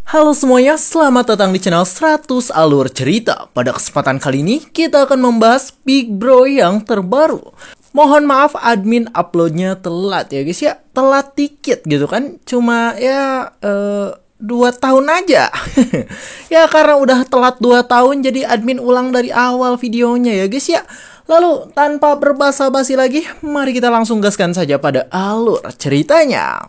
Halo semuanya, selamat datang di channel 100 Alur Cerita. Pada kesempatan kali ini, kita akan membahas Big Bro yang terbaru. Mohon maaf admin uploadnya telat ya guys ya. Telat dikit gitu kan. Cuma ya 2 tahun aja. Ya karena udah telat 2 tahun, jadi admin ulang dari awal videonya ya guys ya. Lalu tanpa berbasa-basi lagi, mari kita langsung gaskan saja pada alur ceritanya.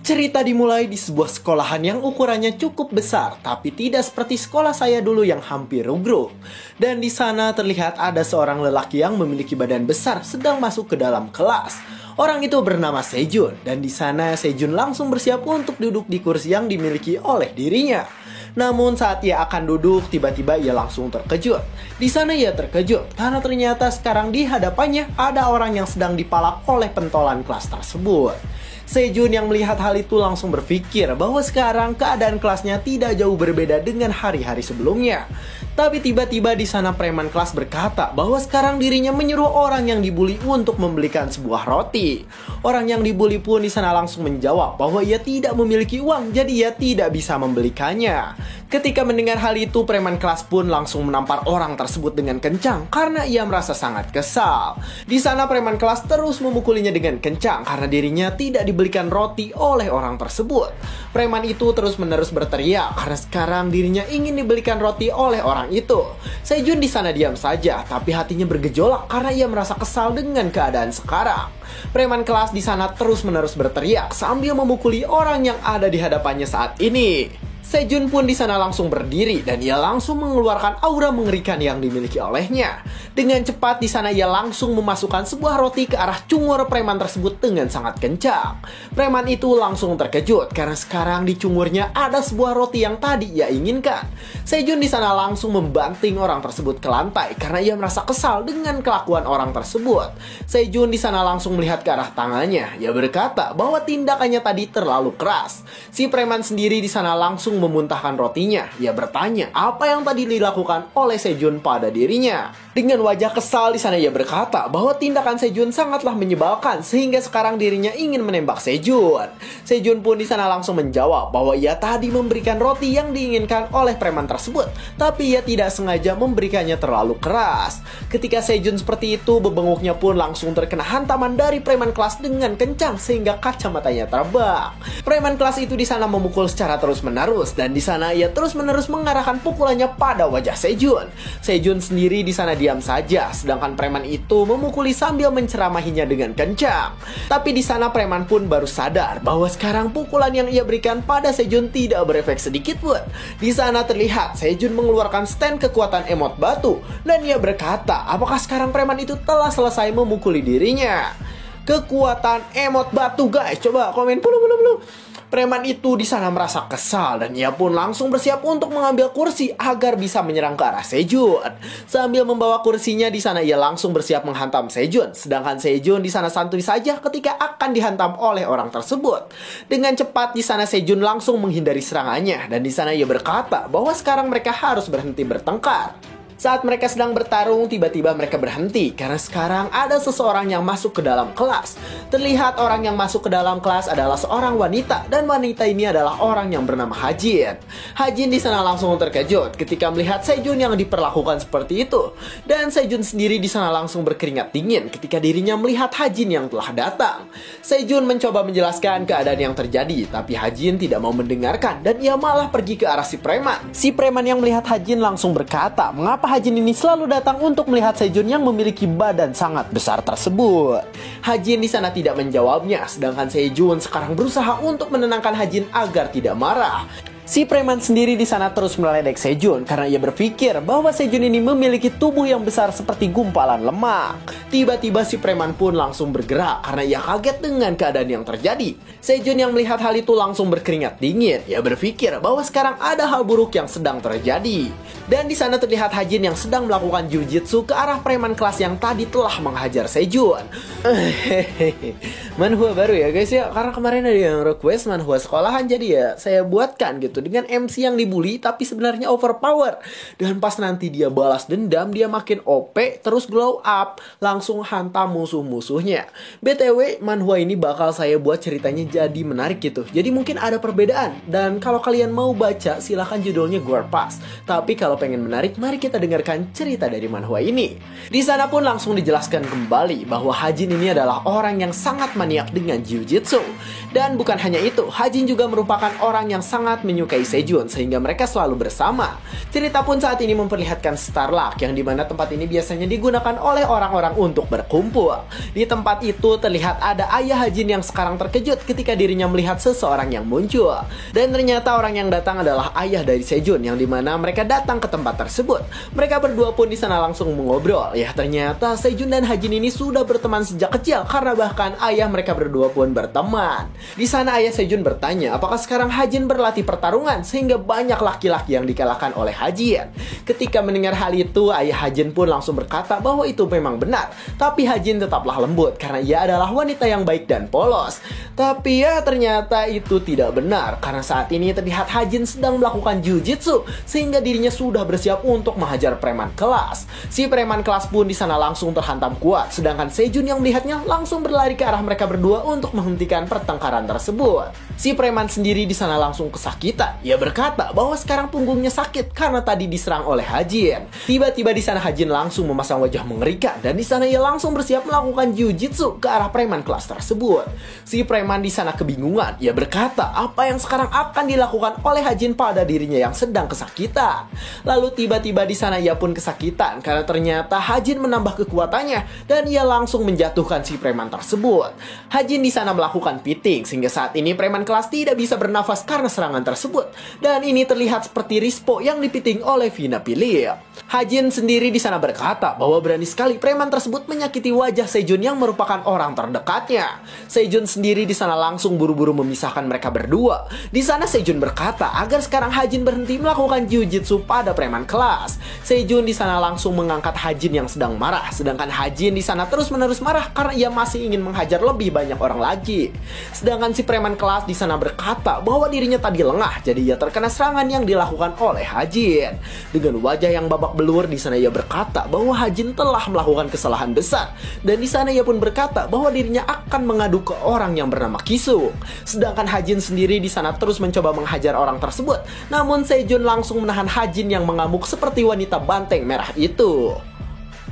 Cerita dimulai di sebuah sekolahan yang ukurannya cukup besar, tapi tidak seperti sekolah saya dulu yang hampir rugruk. Dan di sana terlihat ada seorang lelaki yang memiliki badan besar sedang masuk ke dalam kelas. Orang itu bernama Sejun, dan di sana Sejun langsung bersiap untuk duduk di kursi yang dimiliki oleh dirinya. Namun saat ia akan duduk, tiba-tiba ia langsung terkejut. Di sana ia terkejut karena ternyata sekarang di hadapannya ada orang yang sedang dipalak oleh pentolan kelas tersebut. Sejun yang melihat hal itu langsung berpikir bahwa sekarang keadaan kelasnya tidak jauh berbeda dengan hari-hari sebelumnya. Tapi tiba-tiba di sana preman kelas berkata bahwa sekarang dirinya menyuruh orang yang dibully untuk membelikan sebuah roti. Orang yang dibully pun di sana langsung menjawab bahwa ia tidak memiliki uang, jadi ia tidak bisa membelikannya. Ketika mendengar hal itu, preman kelas pun langsung menampar orang tersebut dengan kencang karena ia merasa sangat kesal. Di sana preman kelas terus memukulinya dengan kencang karena dirinya tidak dibelikan roti oleh orang tersebut. Preman itu terus-menerus berteriak karena sekarang dirinya ingin dibelikan roti oleh orang itu. Sejun di sana diam saja, tapi hatinya bergejolak karena ia merasa kesal dengan keadaan sekarang. Preman kelas di sana terus-menerus berteriak sambil memukuli orang yang ada di hadapannya saat ini. Sejun pun di sana langsung berdiri dan ia langsung mengeluarkan aura mengerikan yang dimiliki olehnya. Dengan cepat di sana ia langsung memasukkan sebuah roti ke arah cungur preman tersebut dengan sangat kencang. Preman itu langsung terkejut karena sekarang di cungurnya ada sebuah roti yang tadi ia inginkan. Sejun di sana langsung membanting orang tersebut ke lantai karena ia merasa kesal dengan kelakuan orang tersebut. Sejun di sana langsung melihat ke arah tangannya. Ia berkata bahwa tindakannya tadi terlalu keras. Si preman sendiri di sana langsung memuntahkan rotinya. Ia bertanya apa yang tadi dilakukan oleh Sejun pada dirinya. Dengan wajah kesal di sana ia berkata bahwa tindakan Sejun sangatlah menyebalkan sehingga sekarang dirinya ingin menembak Sejun. Sejun pun di sana langsung menjawab bahwa ia tadi memberikan roti yang diinginkan oleh preman tersebut, tapi ia tidak sengaja memberikannya terlalu keras. Ketika Sejun seperti itu, bebenguknya pun langsung terkena hantaman dari preman kelas dengan kencang sehingga kacamatanya terbang. Preman kelas itu di sana memukul secara terus-menerus dan di sana ia terus-menerus mengarahkan pukulannya pada wajah Sejun. Sejun sendiri di sana diam saja, sedangkan preman itu memukuli sambil menceramahinya dengan kencang. Tapi di sana preman pun baru sadar bahwa sekarang pukulan yang ia berikan pada Sejun tidak berefek sedikit pun. Di sana terlihat Sejun mengeluarkan stand kekuatan emot batu dan ia berkata, apakah sekarang preman itu telah selesai memukuli dirinya? Kekuatan emot batu guys, coba komen dulu. Preman itu di sana merasa kesal dan ia pun langsung bersiap untuk mengambil kursi agar bisa menyerang ke arah Sejun. Sambil membawa kursinya di sana ia langsung bersiap menghantam Sejun, sedangkan Sejun di sana santuy saja ketika akan dihantam oleh orang tersebut. Dengan cepat di sana Sejun langsung menghindari serangannya dan di sana ia berkata bahwa sekarang mereka harus berhenti bertengkar. Saat mereka sedang bertarung, tiba-tiba mereka berhenti karena sekarang ada seseorang yang masuk ke dalam kelas. Terlihat orang yang masuk ke dalam kelas adalah seorang wanita dan wanita ini adalah orang yang bernama Hajin. Hajin di sana langsung terkejut ketika melihat Sejun yang diperlakukan seperti itu. Dan Sejun sendiri di sana langsung berkeringat dingin ketika dirinya melihat Hajin yang telah datang. Sejun mencoba menjelaskan keadaan yang terjadi, tapi Hajin tidak mau mendengarkan dan ia malah pergi ke arah si preman. Si preman yang melihat Hajin langsung berkata, mengapa Hajin ini selalu datang untuk melihat Sejun yang memiliki badan sangat besar tersebut. Hajin di sana tidak menjawabnya, sedangkan Sejun sekarang berusaha untuk menenangkan Hajin agar tidak marah. Si preman sendiri di sana terus meledek Sejun karena ia berpikir bahwa Sejun ini memiliki tubuh yang besar seperti gumpalan lemak. Tiba-tiba si preman pun langsung bergerak karena ia kaget dengan keadaan yang terjadi. Sejun yang melihat hal itu langsung berkeringat dingin. Ia berpikir bahwa sekarang ada hal buruk yang sedang terjadi. Dan di sana terlihat Hajin yang sedang melakukan jujitsu ke arah preman kelas yang tadi telah menghajar Sejun. Manhwa baru ya guys ya, karena kemarin ada yang request manhwa sekolahan, jadi ya saya buatkan gitu gitu dengan MC yang dibully tapi sebenarnya overpower. Dan pas nanti dia balas dendam, dia makin OP, terus glow up, langsung hantam musuh-musuhnya. BTW, manhwa ini bakal saya buat ceritanya jadi menarik gitu. Jadi mungkin ada perbedaan. Dan kalau kalian mau baca, silahkan judulnya Gore Pass. Tapi kalau pengen menarik, mari kita dengarkan cerita dari manhwa ini. Di sana pun langsung dijelaskan kembali bahwa Hajin ini adalah orang yang sangat maniak dengan Jiu-Jitsu. Dan bukan hanya itu, Hajin juga merupakan orang yang sangat menyukai Sejun sehingga mereka selalu bersama. Cerita pun saat ini memperlihatkan Starluck yang dimana tempat ini biasanya digunakan oleh orang-orang untuk berkumpul. Di tempat itu terlihat ada ayah Hajin yang sekarang terkejut ketika dirinya melihat seseorang yang muncul. Dan ternyata orang yang datang adalah ayah dari Sejun yang dimana mereka datang ke tempat tersebut. Mereka berdua pun di sana langsung mengobrol. Ya ternyata Sejun dan Hajin ini sudah berteman sejak kecil karena bahkan ayah mereka berdua pun berteman. Di sana ayah Sejun bertanya apakah sekarang Hajin berlatih pertarungan sehingga banyak laki-laki yang dikalahkan oleh Hajin. Ketika mendengar hal itu, ayah Hajin pun langsung berkata bahwa itu memang benar. Tapi Hajin tetaplah lembut karena ia adalah wanita yang baik dan polos. Tapi ya ternyata itu tidak benar karena saat ini terlihat Hajin sedang melakukan Jiu-Jitsu sehingga dirinya sudah bersiap untuk menghajar preman kelas. Si preman kelas pun di sana langsung terhantam kuat, sedangkan Sejun yang melihatnya langsung berlari ke arah mereka berdua untuk menghentikan pertengkaran tersebut. Si preman sendiri di sana langsung kesakitan. Ia berkata bahwa sekarang punggungnya sakit karena tadi diserang oleh Hajin. Tiba-tiba di sana Hajin langsung memasang wajah mengerikan dan di sana ia langsung bersiap melakukan Jiu-Jitsu ke arah preman kelas tersebut. Si preman di sana kebingungan. Ia berkata apa yang sekarang akan dilakukan oleh Hajin pada dirinya yang sedang kesakitan. Lalu tiba-tiba di sana ia pun kesakitan karena ternyata Hajin menambah kekuatannya dan ia langsung menjatuhkan si preman tersebut. Hajin di sana melakukan piting sehingga saat ini preman kelas tidak bisa bernafas karena serangan tersebut. Dan ini terlihat seperti Rispo yang dipiting oleh Vina Philip. Hajin sendiri di sana berkata bahwa berani sekali preman tersebut menyakiti wajah Sejun yang merupakan orang terdekatnya. Sejun sendiri di sana langsung buru-buru memisahkan mereka berdua. Di sana Sejun berkata agar sekarang Hajin berhenti melakukan Jiu-Jitsu pada preman kelas. Sejun di sana langsung mengangkat Hajin yang sedang marah, sedangkan Hajin di sana terus-menerus marah karena ia masih ingin menghajar lebih banyak orang lagi. Sedangkan si preman kelas di sana berkata bahwa dirinya tadi lengah, jadi ia terkena serangan yang dilakukan oleh Hajin. Dengan wajah yang babak belur di sana ia berkata bahwa Hajin telah melakukan kesalahan besar dan di sana ia pun berkata bahwa dirinya akan mengadu ke orang yang bernama Kisuk. Sedangkan Hajin sendiri di sana terus mencoba menghajar orang tersebut, namun Sejun langsung menahan Hajin yang mengamuk seperti wanita banteng merah itu.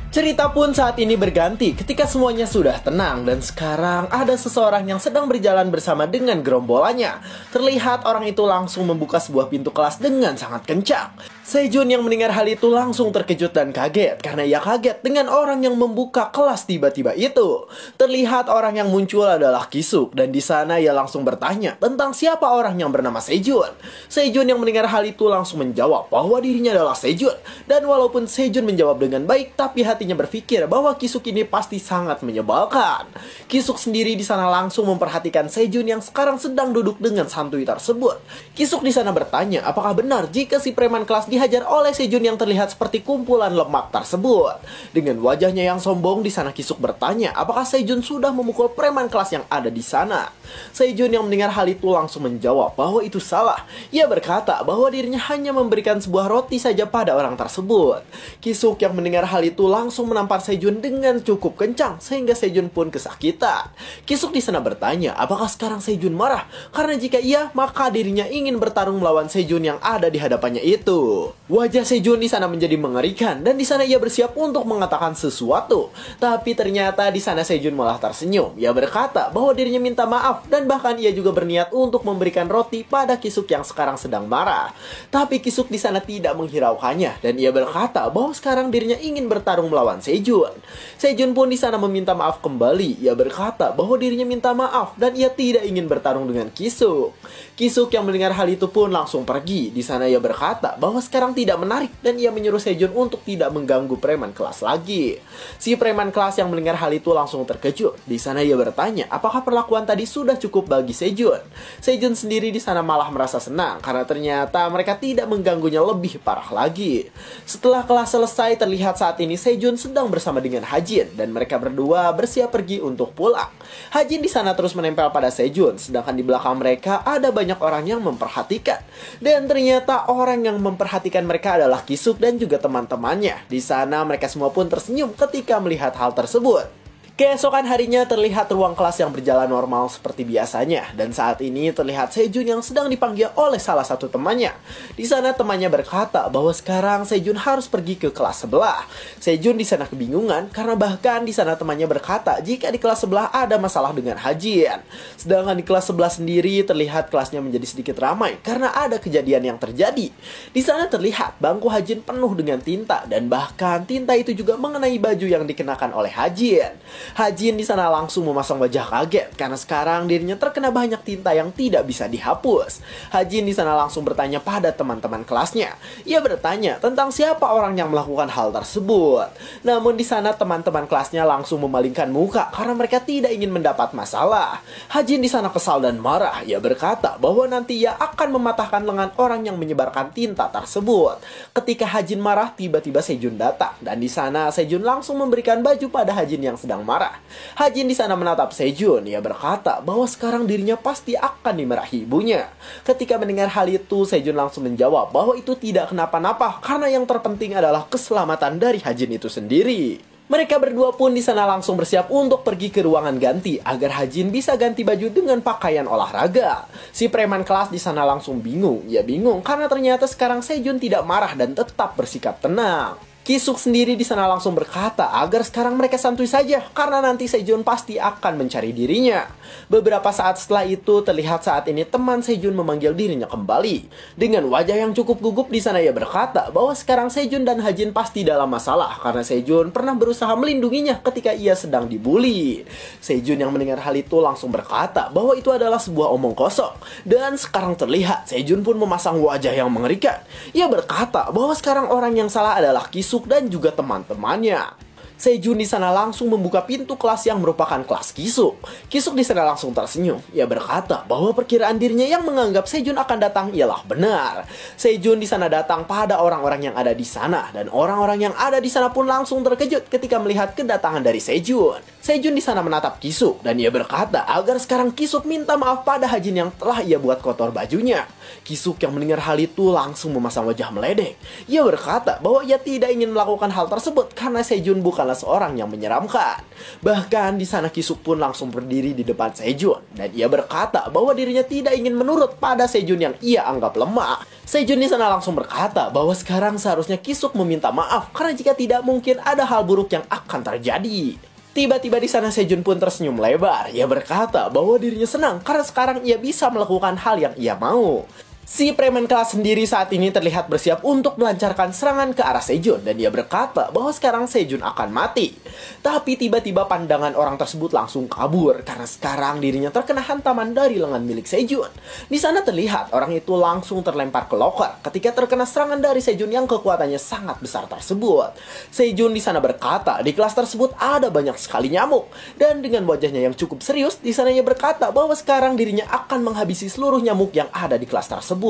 Cerita pun saat ini berganti ketika semuanya sudah tenang dan sekarang ada seseorang yang sedang berjalan bersama dengan gerombolannya. Terlihat orang itu langsung membuka sebuah pintu kelas dengan sangat kencang. Sejun yang mendengar hal itu langsung terkejut dan kaget karena ia kaget dengan orang yang membuka kelas tiba-tiba itu. Terlihat orang yang muncul adalah Kisuk dan di sana ia langsung bertanya tentang siapa orang yang bernama Sejun. Sejun yang mendengar hal itu langsung menjawab bahwa dirinya adalah Sejun dan walaupun Sejun menjawab dengan baik tapi hatinya berpikir bahwa Kisuk ini pasti sangat menyebalkan. Kisuk sendiri di sana langsung memperhatikan Sejun yang sekarang sedang duduk dengan santuy tersebut. Kisuk di sana bertanya apakah benar jika si preman kelas dihajar oleh Sejun yang terlihat seperti kumpulan lemak tersebut. Dengan wajahnya yang sombong di sana Kisuk bertanya apakah Sejun sudah memukul preman kelas yang ada di sana. Sejun yang mendengar hal itu langsung menjawab bahwa itu salah. Ia berkata bahwa dirinya hanya memberikan sebuah roti saja pada orang tersebut. Kisuk yang mendengar hal itu langsung menampar Sejun dengan cukup kencang sehingga Sejun pun kesakitan. Kisuk di sana bertanya apakah sekarang Sejun marah karena jika iya maka dirinya ingin bertarung melawan Sejun yang ada di hadapannya itu. Wajah Sejun di sana menjadi mengerikan dan di sana ia bersiap untuk mengatakan sesuatu. Tapi ternyata di sana Sejun malah tersenyum. Ia berkata bahwa dirinya minta maaf dan bahkan ia juga berniat untuk memberikan roti pada Kisuk yang sekarang sedang marah. Tapi Kisuk di sana tidak menghiraukannya dan ia berkata bahwa sekarang dirinya ingin bertarung melawan Sejun. Sejun pun di sana meminta maaf kembali. Ia berkata bahwa dirinya minta maaf dan ia tidak ingin bertarung dengan Kisuk. Kisuk yang mendengar hal itu pun langsung pergi. Di sana ia berkata bahwa sekarang sekarang tidak menarik dan ia menyuruh Sejun untuk tidak mengganggu preman kelas lagi. Si preman kelas yang mendengar hal itu langsung terkejut. Di sana ia bertanya, apakah perlakuan tadi sudah cukup bagi Sejun? Sejun sendiri di sana malah merasa senang karena ternyata mereka tidak mengganggunya lebih parah lagi. Setelah kelas selesai, terlihat saat ini Sejun sedang bersama dengan Hajin dan mereka berdua bersiap pergi untuk pulang. Hajin di sana terus menempel pada Sejun, sedangkan di belakang mereka ada banyak orang yang memperhatikan. Dan ternyata orang yang memperhatikan mereka adalah Kisuk dan juga teman-temannya. Di sana mereka semua pun tersenyum ketika melihat hal tersebut. Keesokan harinya terlihat ruang kelas yang berjalan normal seperti biasanya. Dan saat ini terlihat Sejun yang sedang dipanggil oleh salah satu temannya. Di sana temannya berkata bahwa sekarang Sejun harus pergi ke kelas sebelah. Sejun di sana kebingungan karena bahkan di sana temannya berkata jika di kelas sebelah ada masalah dengan Hajin. Sedangkan di kelas sebelah sendiri terlihat kelasnya menjadi sedikit ramai karena ada kejadian yang terjadi. Di sana terlihat bangku Hajin penuh dengan tinta dan bahkan tinta itu juga mengenai baju yang dikenakan oleh Hajin. Hajin di sana langsung memasang wajah kaget karena sekarang dirinya terkena banyak tinta yang tidak bisa dihapus. Hajin di sana langsung bertanya pada teman-teman kelasnya. Ia bertanya tentang siapa orang yang melakukan hal tersebut. Namun di sana teman-teman kelasnya langsung memalingkan muka karena mereka tidak ingin mendapat masalah. Hajin di sana kesal dan marah. Ia berkata bahwa nanti ia akan mematahkan lengan orang yang menyebarkan tinta tersebut. Ketika Hajin marah, tiba-tiba Sejun datang dan di sana Sejun langsung memberikan baju pada Hajin yang sedang marah. Hajin di sana menatap Sejun. Ia berkata bahwa sekarang dirinya pasti akan dimarahi ibunya. Ketika mendengar hal itu, Sejun langsung menjawab bahwa itu tidak kenapa-napa karena yang terpenting adalah keselamatan dari Hajin itu sendiri. Mereka berdua pun di sana langsung bersiap untuk pergi ke ruangan ganti agar Hajin bisa ganti baju dengan pakaian olahraga. Si preman kelas di sana langsung bingung. Ia bingung karena ternyata sekarang Sejun tidak marah dan tetap bersikap tenang. Kisuk sendiri di sana langsung berkata agar sekarang mereka santuy saja karena nanti Sejun pasti akan mencari dirinya. Beberapa saat setelah itu terlihat saat ini teman Sejun memanggil dirinya kembali. Dengan wajah yang cukup gugup di sana ia berkata bahwa sekarang Sejun dan Hajin pasti dalam masalah karena Sejun pernah berusaha melindunginya ketika ia sedang dibully. Sejun yang mendengar hal itu langsung berkata bahwa itu adalah sebuah omong kosong. Dan sekarang terlihat Sejun pun memasang wajah yang mengerikan. Ia berkata bahwa sekarang orang yang salah adalah Kisuk dan juga teman-temannya. Sejun di sana langsung membuka pintu kelas yang merupakan kelas Kisuk. Kisuk di sana langsung tersenyum. Ia berkata bahwa perkiraan dirinya yang menganggap Sejun akan datang ialah benar. Sejun di sana datang pada orang-orang yang ada di sana dan orang-orang yang ada di sana pun langsung terkejut ketika melihat kedatangan dari Sejun. Sejun di sana menatap Kisuk dan ia berkata agar sekarang Kisuk minta maaf pada Hajin yang telah ia buat kotor bajunya. Kisuk yang mendengar hal itu langsung memasang wajah meledek. Ia berkata bahwa ia tidak ingin melakukan hal tersebut karena Sejun bukanlah seorang yang menyeramkan. Bahkan di sana Kisuk pun langsung berdiri di depan Sejun dan ia berkata bahwa dirinya tidak ingin menurut pada Sejun yang ia anggap lemah. Sejun di sana langsung berkata bahwa sekarang seharusnya Kisuk meminta maaf karena jika tidak mungkin ada hal buruk yang akan terjadi. Tiba-tiba di sana Sejun pun tersenyum lebar. Ia berkata bahwa dirinya senang karena sekarang ia bisa melakukan hal yang ia mau. Si preman kelas sendiri saat ini terlihat bersiap untuk melancarkan serangan ke arah Sejun dan dia berkata bahwa sekarang Sejun akan mati. Tapi tiba-tiba pandangan orang tersebut langsung kabur karena sekarang dirinya terkena hantaman dari lengan milik Sejun. Di sana terlihat orang itu langsung terlempar ke loker ketika terkena serangan dari Sejun yang kekuatannya sangat besar tersebut. Sejun di sana berkata di kelas tersebut ada banyak sekali nyamuk dan dengan wajahnya yang cukup serius di sana ia berkata bahwa sekarang dirinya akan menghabisi seluruh nyamuk yang ada di kelas tersebut.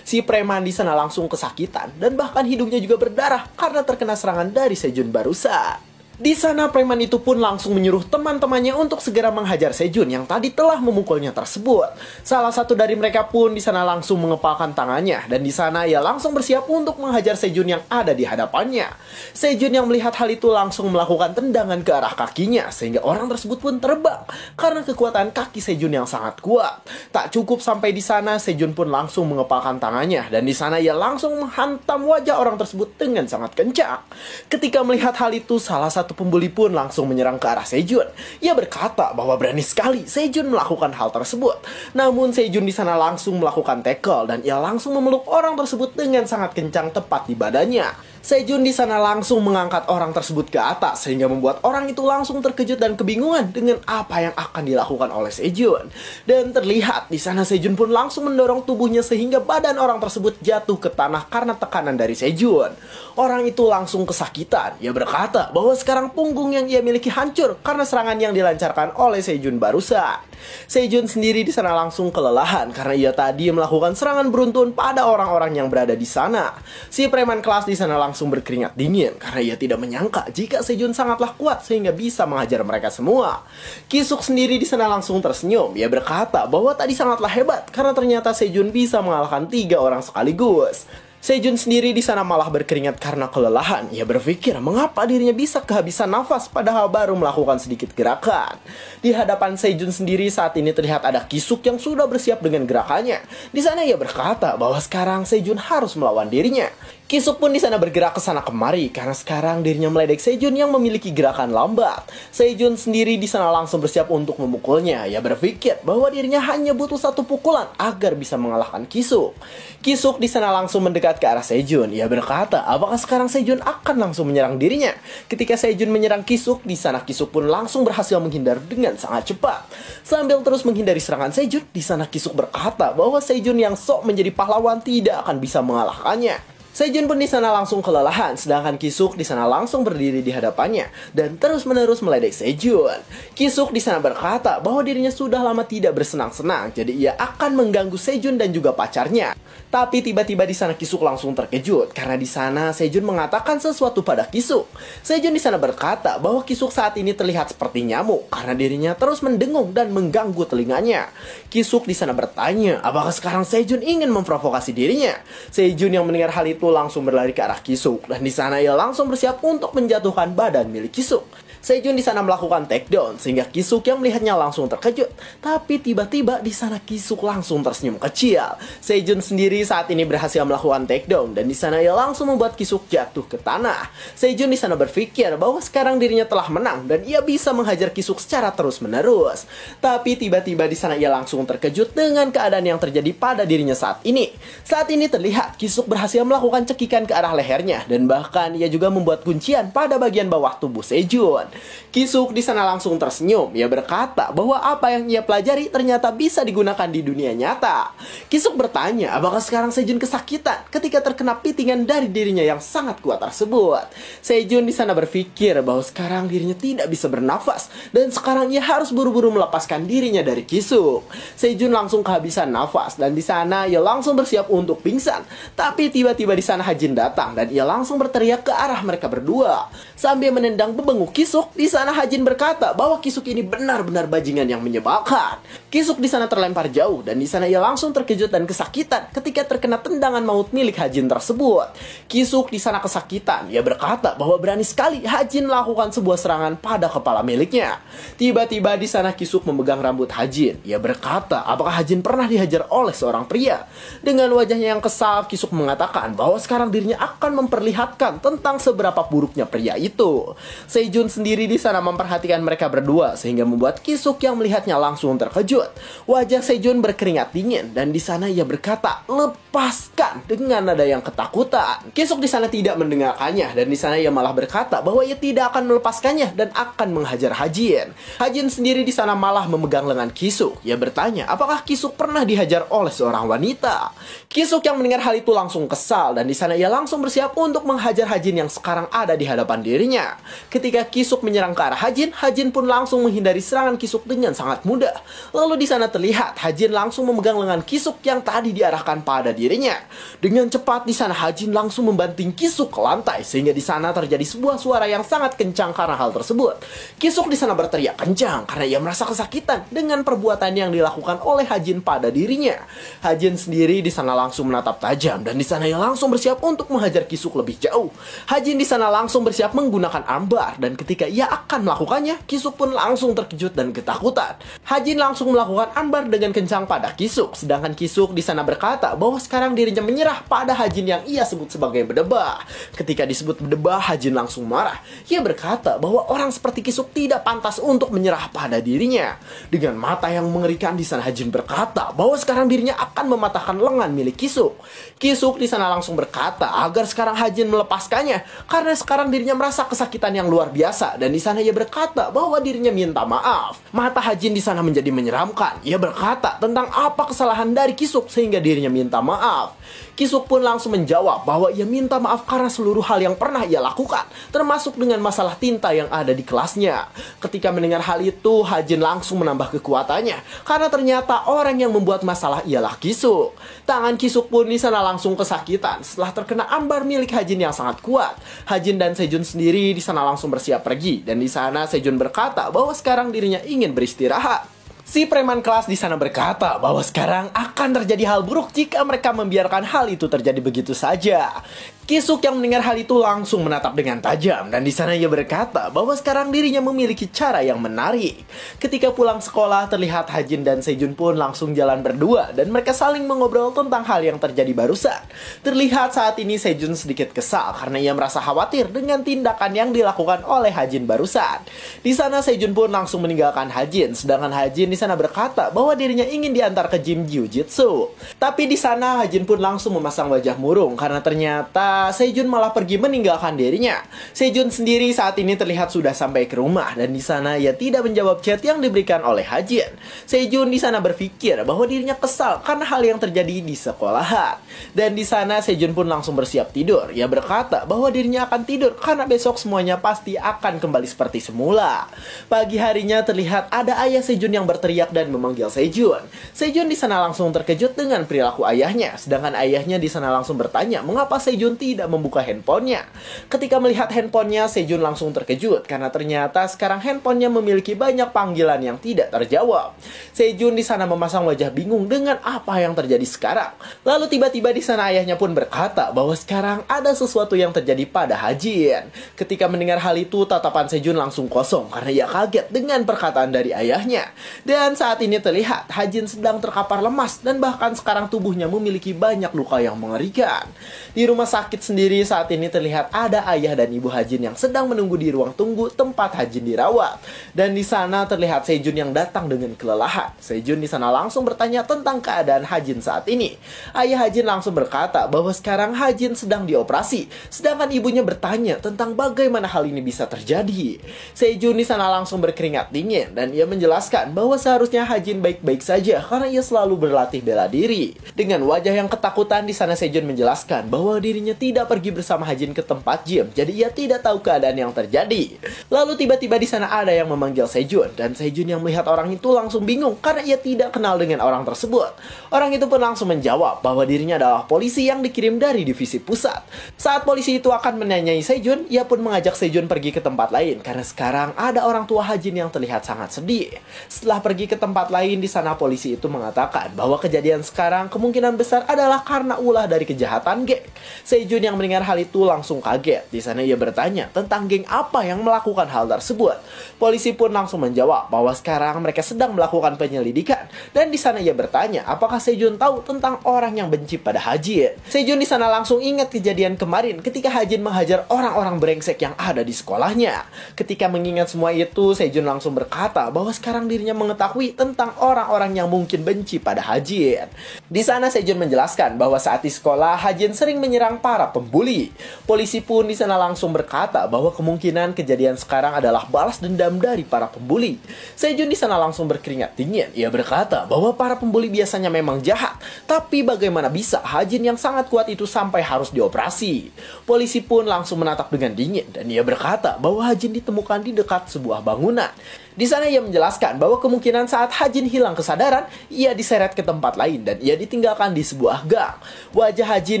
Si preman di sana langsung kesakitan dan bahkan hidungnya juga berdarah karena terkena serangan dari Sejun barusan. Di sana preman itu pun langsung menyuruh teman-temannya untuk segera menghajar Sejun yang tadi telah memukulnya tersebut. Salah satu dari mereka pun di sana langsung mengepalkan tangannya dan di sana ia langsung bersiap untuk menghajar Sejun yang ada di hadapannya. Sejun yang melihat hal itu langsung melakukan tendangan ke arah kakinya sehingga orang tersebut pun terbang karena kekuatan kaki Sejun yang sangat kuat. Tak cukup sampai di sana, Sejun pun langsung mengepalkan tangannya dan di sana ia langsung menghantam wajah orang tersebut dengan sangat kencang. Ketika melihat hal itu, salah satu pembuli pun langsung menyerang ke arah Sejun. Ia berkata bahwa berani sekali Sejun melakukan hal tersebut. Namun Sejun di sana langsung melakukan tackle dan ia langsung memeluk orang tersebut dengan sangat kencang tepat di badannya. Sejun di sana langsung mengangkat orang tersebut ke atas sehingga membuat orang itu langsung terkejut dan kebingungan dengan apa yang akan dilakukan oleh Sejun. Dan terlihat di sana Sejun pun langsung mendorong tubuhnya sehingga badan orang tersebut jatuh ke tanah karena tekanan dari Sejun. Orang itu langsung kesakitan. Ia berkata bahwa sekarang punggung yang ia miliki hancur karena serangan yang dilancarkan oleh Sejun barusan. Sejun sendiri di sana langsung kelelahan karena ia tadi melakukan serangan beruntun pada orang-orang yang berada di sana. Si preman kelas di sana langsung berkeringat dingin karena ia tidak menyangka jika Sejun sangatlah kuat sehingga bisa menghajar mereka semua. Kisuk sendiri di sana langsung tersenyum. Ia berkata bahwa tadi sangatlah hebat karena ternyata Sejun bisa mengalahkan 3 orang sekaligus. Sejun sendiri di sana malah berkeringat karena kelelahan. Ia berpikir mengapa dirinya bisa kehabisan nafas padahal baru melakukan sedikit gerakan. Di hadapan Sejun sendiri saat ini terlihat ada Kisuk yang sudah bersiap dengan gerakannya. Di sana ia berkata bahwa sekarang Sejun harus melawan dirinya. Kisuk pun di sana bergerak ke sana kemari karena sekarang dirinya meledek Sejun yang memiliki gerakan lambat. Sejun sendiri di sana langsung bersiap untuk memukulnya. Ia berpikir bahwa dirinya hanya butuh 1 pukulan agar bisa mengalahkan Kisuk. Kisuk di sana langsung mendekat ke arah Sejun. Ia berkata, apakah sekarang Sejun akan langsung menyerang dirinya? Ketika Sejun menyerang Kisuk, di sana Kisuk pun langsung berhasil menghindar dengan sangat cepat. Sambil terus menghindari serangan Sejun, di sana Kisuk berkata bahwa Sejun yang sok menjadi pahlawan tidak akan bisa mengalahkannya. Sejun pun di sana langsung kelelahan, sedangkan Kisuk di sana langsung berdiri di hadapannya dan terus-menerus meledek Sejun. Kisuk di sana berkata bahwa dirinya sudah lama tidak bersenang-senang, jadi ia akan mengganggu Sejun dan juga pacarnya. Tapi tiba-tiba di sana Kisuk langsung terkejut karena di sana Sejun mengatakan sesuatu pada Kisuk. Sejun di sana berkata bahwa Kisuk saat ini terlihat seperti nyamuk karena dirinya terus mendengung dan mengganggu telinganya. Kisuk di sana bertanya, apakah sekarang Sejun ingin memprovokasi dirinya? Sejun yang mendengar hal itu langsung berlari ke arah Kisuk dan di sana ia langsung bersiap untuk menjatuhkan badan milik Kisuk. Sejun di sana melakukan takedown sehingga Kisuk yang melihatnya langsung terkejut. Tapi tiba-tiba di sana Kisuk langsung tersenyum kecil. Sejun sendiri saat ini berhasil melakukan takedown dan di sana ia langsung membuat Kisuk jatuh ke tanah. Sejun di sana berpikir bahwa sekarang dirinya telah menang dan ia bisa menghajar Kisuk secara terus-menerus. Tapi tiba-tiba di sana ia langsung terkejut dengan keadaan yang terjadi pada dirinya saat ini. Saat ini terlihat Kisuk berhasil melakukan cekikan ke arah lehernya dan bahkan ia juga membuat kuncian pada bagian bawah tubuh Sejun. Kisuk di sana langsung tersenyum. Ia berkata bahwa apa yang ia pelajari ternyata bisa digunakan di dunia nyata. Kisuk bertanya apakah sekarang Sejun kesakitan ketika terkena pitingan dari dirinya yang sangat kuat tersebut. Sejun di sana berpikir bahwa sekarang dirinya tidak bisa bernafas dan sekarang ia harus buru-buru melepaskan dirinya dari Kisuk. Sejun langsung kehabisan nafas dan di sana ia langsung bersiap untuk pingsan. Tapi tiba-tiba di sana Hajin datang dan ia langsung berteriak ke arah mereka berdua. Sambil menendang bebenguk Kisuk, di sana Hajin berkata bahwa Kisuk ini benar-benar bajingan yang menyebalkan. Kisuk di sana terlempar jauh dan di sana ia langsung terkejut dan kesakitan ketika terkena tendangan maut milik Hajin tersebut. Kisuk di sana kesakitan. Ia berkata bahwa berani sekali Hajin melakukan sebuah serangan pada kepala miliknya. Tiba-tiba di sana Kisuk memegang rambut Hajin. Ia berkata, apakah Hajin pernah dihajar oleh seorang pria? Dengan wajahnya yang kesal, Kisuk mengatakan bahwa sekarang dirinya akan memperlihatkan tentang seberapa buruknya pria itu. Sejun sendiri di sana memperhatikan mereka berdua sehingga membuat Kisuk yang melihatnya langsung terkejut. Wajah Sejun berkeringat dingin dan di sana ia berkata, "Lepaskan," dengan nada yang ketakutan. Kisuk di sana tidak mendengarkannya dan di sana ia malah berkata bahwa ia tidak akan melepaskannya dan akan menghajar Hajin. Hajin sendiri di sana malah memegang lengan Kisuk. Ia bertanya, apakah Kisuk pernah dihajar oleh seorang wanita? Kisuk yang mendengar hal itu langsung kesal dan di sana ia langsung bersiap untuk menghajar Hajin yang sekarang ada di hadapan dirinya. Ketika Kisuk menyerang ke arah Hajin, Hajin pun langsung menghindari serangan Kisuk dengan sangat mudah. Lalu di sana terlihat Hajin langsung memegang lengan Kisuk yang tadi diarahkan pada dirinya. Dengan cepat di sana Hajin langsung membanting Kisuk ke lantai sehingga di sana terjadi sebuah suara yang sangat kencang karena hal tersebut. Kisuk di sana berteriak kencang karena ia merasa kesakitan dengan perbuatan yang dilakukan oleh Hajin pada dirinya. Hajin sendiri di sana langsung menatap tajam dan di sana ia langsung bersiap untuk menghajar Kisuk lebih jauh. Hajin di sana langsung bersiap menggunakan armbar dan ketika ketika ia akan melakukannya, Kisuk pun langsung terkejut dan ketakutan. Hajin langsung melakukan ambar dengan kencang pada Kisuk, sedangkan Kisuk di sana berkata bahwa sekarang dirinya menyerah pada Hajin yang ia sebut sebagai berdebah. Ketika disebut berdebah, Hajin langsung marah. Ia berkata bahwa orang seperti Kisuk tidak pantas untuk menyerah pada dirinya. Dengan mata yang mengerikan di sana, Hajin berkata bahwa sekarang dirinya akan mematahkan lengan milik Kisuk. Kisuk di sana langsung berkata agar sekarang Hajin melepaskannya karena sekarang dirinya merasa kesakitan yang luar biasa, dan di sana ia berkata bahwa dirinya minta maaf. Mata Hajin di sana menjadi menyeramkan. Ia berkata tentang apa kesalahan dari Kisuk sehingga dirinya minta maaf. Kisuk pun langsung menjawab bahwa ia minta maaf karena seluruh hal yang pernah ia lakukan, termasuk dengan masalah tinta yang ada di kelasnya. Ketika mendengar hal itu, Hajin langsung menambah kekuatannya karena ternyata orang yang membuat masalah ialah Kisuk. Tangan Kisuk pun di sana langsung kesakitan setelah terkena ambar milik Hajin yang sangat kuat. Hajin dan Sejun sendiri di sana langsung bersiap pergi, dan di sana Sejun berkata bahwa sekarang dirinya ingin beristirahat. Si preman kelas di sana berkata bahwa sekarang akan terjadi hal buruk jika mereka membiarkan hal itu terjadi begitu saja. Kisuk yang mendengar hal itu langsung menatap dengan tajam, dan di sana ia berkata bahwa sekarang dirinya memiliki cara yang menarik. Ketika pulang sekolah, terlihat Hajin dan Sejun pun langsung jalan berdua dan mereka saling mengobrol tentang hal yang terjadi barusan. Terlihat saat ini Sejun sedikit kesal karena ia merasa khawatir dengan tindakan yang dilakukan oleh Hajin barusan. Di sana Sejun pun langsung meninggalkan Hajin, sedangkan Hajin di sana berkata bahwa dirinya ingin diantar ke gym jiu-jitsu. Tapi di sana Hajin pun langsung memasang wajah murung karena ternyata Sejun malah pergi meninggalkan dirinya. Sejun sendiri saat ini terlihat sudah sampai ke rumah, dan di sana ia tidak menjawab chat yang diberikan oleh Hajin. Sejun di sana berpikir bahwa dirinya kesal karena hal yang terjadi di sekolahan. Dan di sana Sejun pun langsung bersiap tidur. Ia berkata bahwa dirinya akan tidur karena besok semuanya pasti akan kembali seperti semula. Pagi harinya terlihat ada ayah Sejun yang berteriak dan memanggil Sejun. Sejun di sana langsung terkejut dengan perilaku ayahnya, sedangkan ayahnya di sana langsung bertanya mengapa Sejun tidak membuka handphonenya. Ketika melihat handphonenya, Sejun langsung terkejut karena ternyata sekarang handphonenya memiliki banyak panggilan yang tidak terjawab. Sejun di sana memasang wajah bingung dengan apa yang terjadi sekarang. Lalu tiba-tiba di sana ayahnya pun berkata bahwa sekarang ada sesuatu yang terjadi pada Hajin. Ketika mendengar hal itu, tatapan Sejun langsung kosong karena ia kaget dengan perkataan dari ayahnya. Dan saat ini terlihat Hajin sedang terkapar lemas dan bahkan sekarang tubuhnya memiliki banyak luka yang mengerikan. Di rumah sakit sendiri saat ini terlihat ada ayah dan ibu Hajin yang sedang menunggu di ruang tunggu tempat Hajin dirawat. Dan di sana terlihat Sejun yang datang dengan kelelahan. Sejun di sana langsung bertanya tentang keadaan Hajin saat ini. Ayah Hajin langsung berkata bahwa sekarang Hajin sedang dioperasi, sedangkan ibunya bertanya tentang bagaimana hal ini bisa terjadi. Sejun di sana langsung berkeringat dingin dan ia menjelaskan bahwa seharusnya Hajin baik-baik saja karena ia selalu berlatih bela diri. Dengan wajah yang ketakutan di sana Sejun menjelaskan bahwa dirinya tidak pergi bersama Hajin ke tempat gym, jadi ia tidak tahu keadaan yang terjadi. Lalu tiba-tiba di sana ada yang memanggil Sejun, dan Sejun yang melihat orang itu langsung bingung karena ia tidak kenal dengan orang tersebut. Orang itu pun langsung menjawab bahwa dirinya adalah polisi yang dikirim dari divisi pusat. Saat polisi itu akan menanyai Sejun, ia pun mengajak Sejun pergi ke tempat lain karena sekarang ada orang tua Hajin yang terlihat sangat sedih. Setelah pergi ke tempat lain, di sana polisi itu mengatakan bahwa kejadian sekarang kemungkinan besar adalah karena ulah dari kejahatan geng. Sejun yang mendengar hal itu langsung kaget. Di sana ia bertanya tentang geng apa yang melakukan hal tersebut. Polisi pun langsung menjawab bahwa sekarang mereka sedang melakukan penyelidikan. Dan di sana ia bertanya apakah Sejun tahu tentang orang yang benci pada Hajin. Sejun di sana langsung ingat kejadian kemarin ketika Hajin menghajar orang-orang brengsek yang ada di sekolahnya. Ketika mengingat semua itu, Sejun langsung berkata bahwa sekarang dirinya mengetahui tentang orang-orang yang mungkin benci pada Hajin. Di sana Sejun menjelaskan bahwa saat di sekolah Hajin sering menyerang para pembuli. Polisi pun di sana langsung berkata bahwa kemungkinan kejadian sekarang adalah balas dendam dari para pembuli. Sejun di sana langsung berkeringat dingin. Ia berkata bahwa para pembuli biasanya memang jahat, tapi bagaimana bisa Hajin yang sangat kuat itu sampai harus dioperasi? Polisi pun langsung menatap dengan dingin dan ia berkata bahwa Hajin ditemukan di dekat sebuah bangunan. Di sana ia menjelaskan bahwa kemungkinan saat Hajin hilang kesadaran, ia diseret ke tempat lain dan ia ditinggalkan di sebuah gang. Wajah Hajin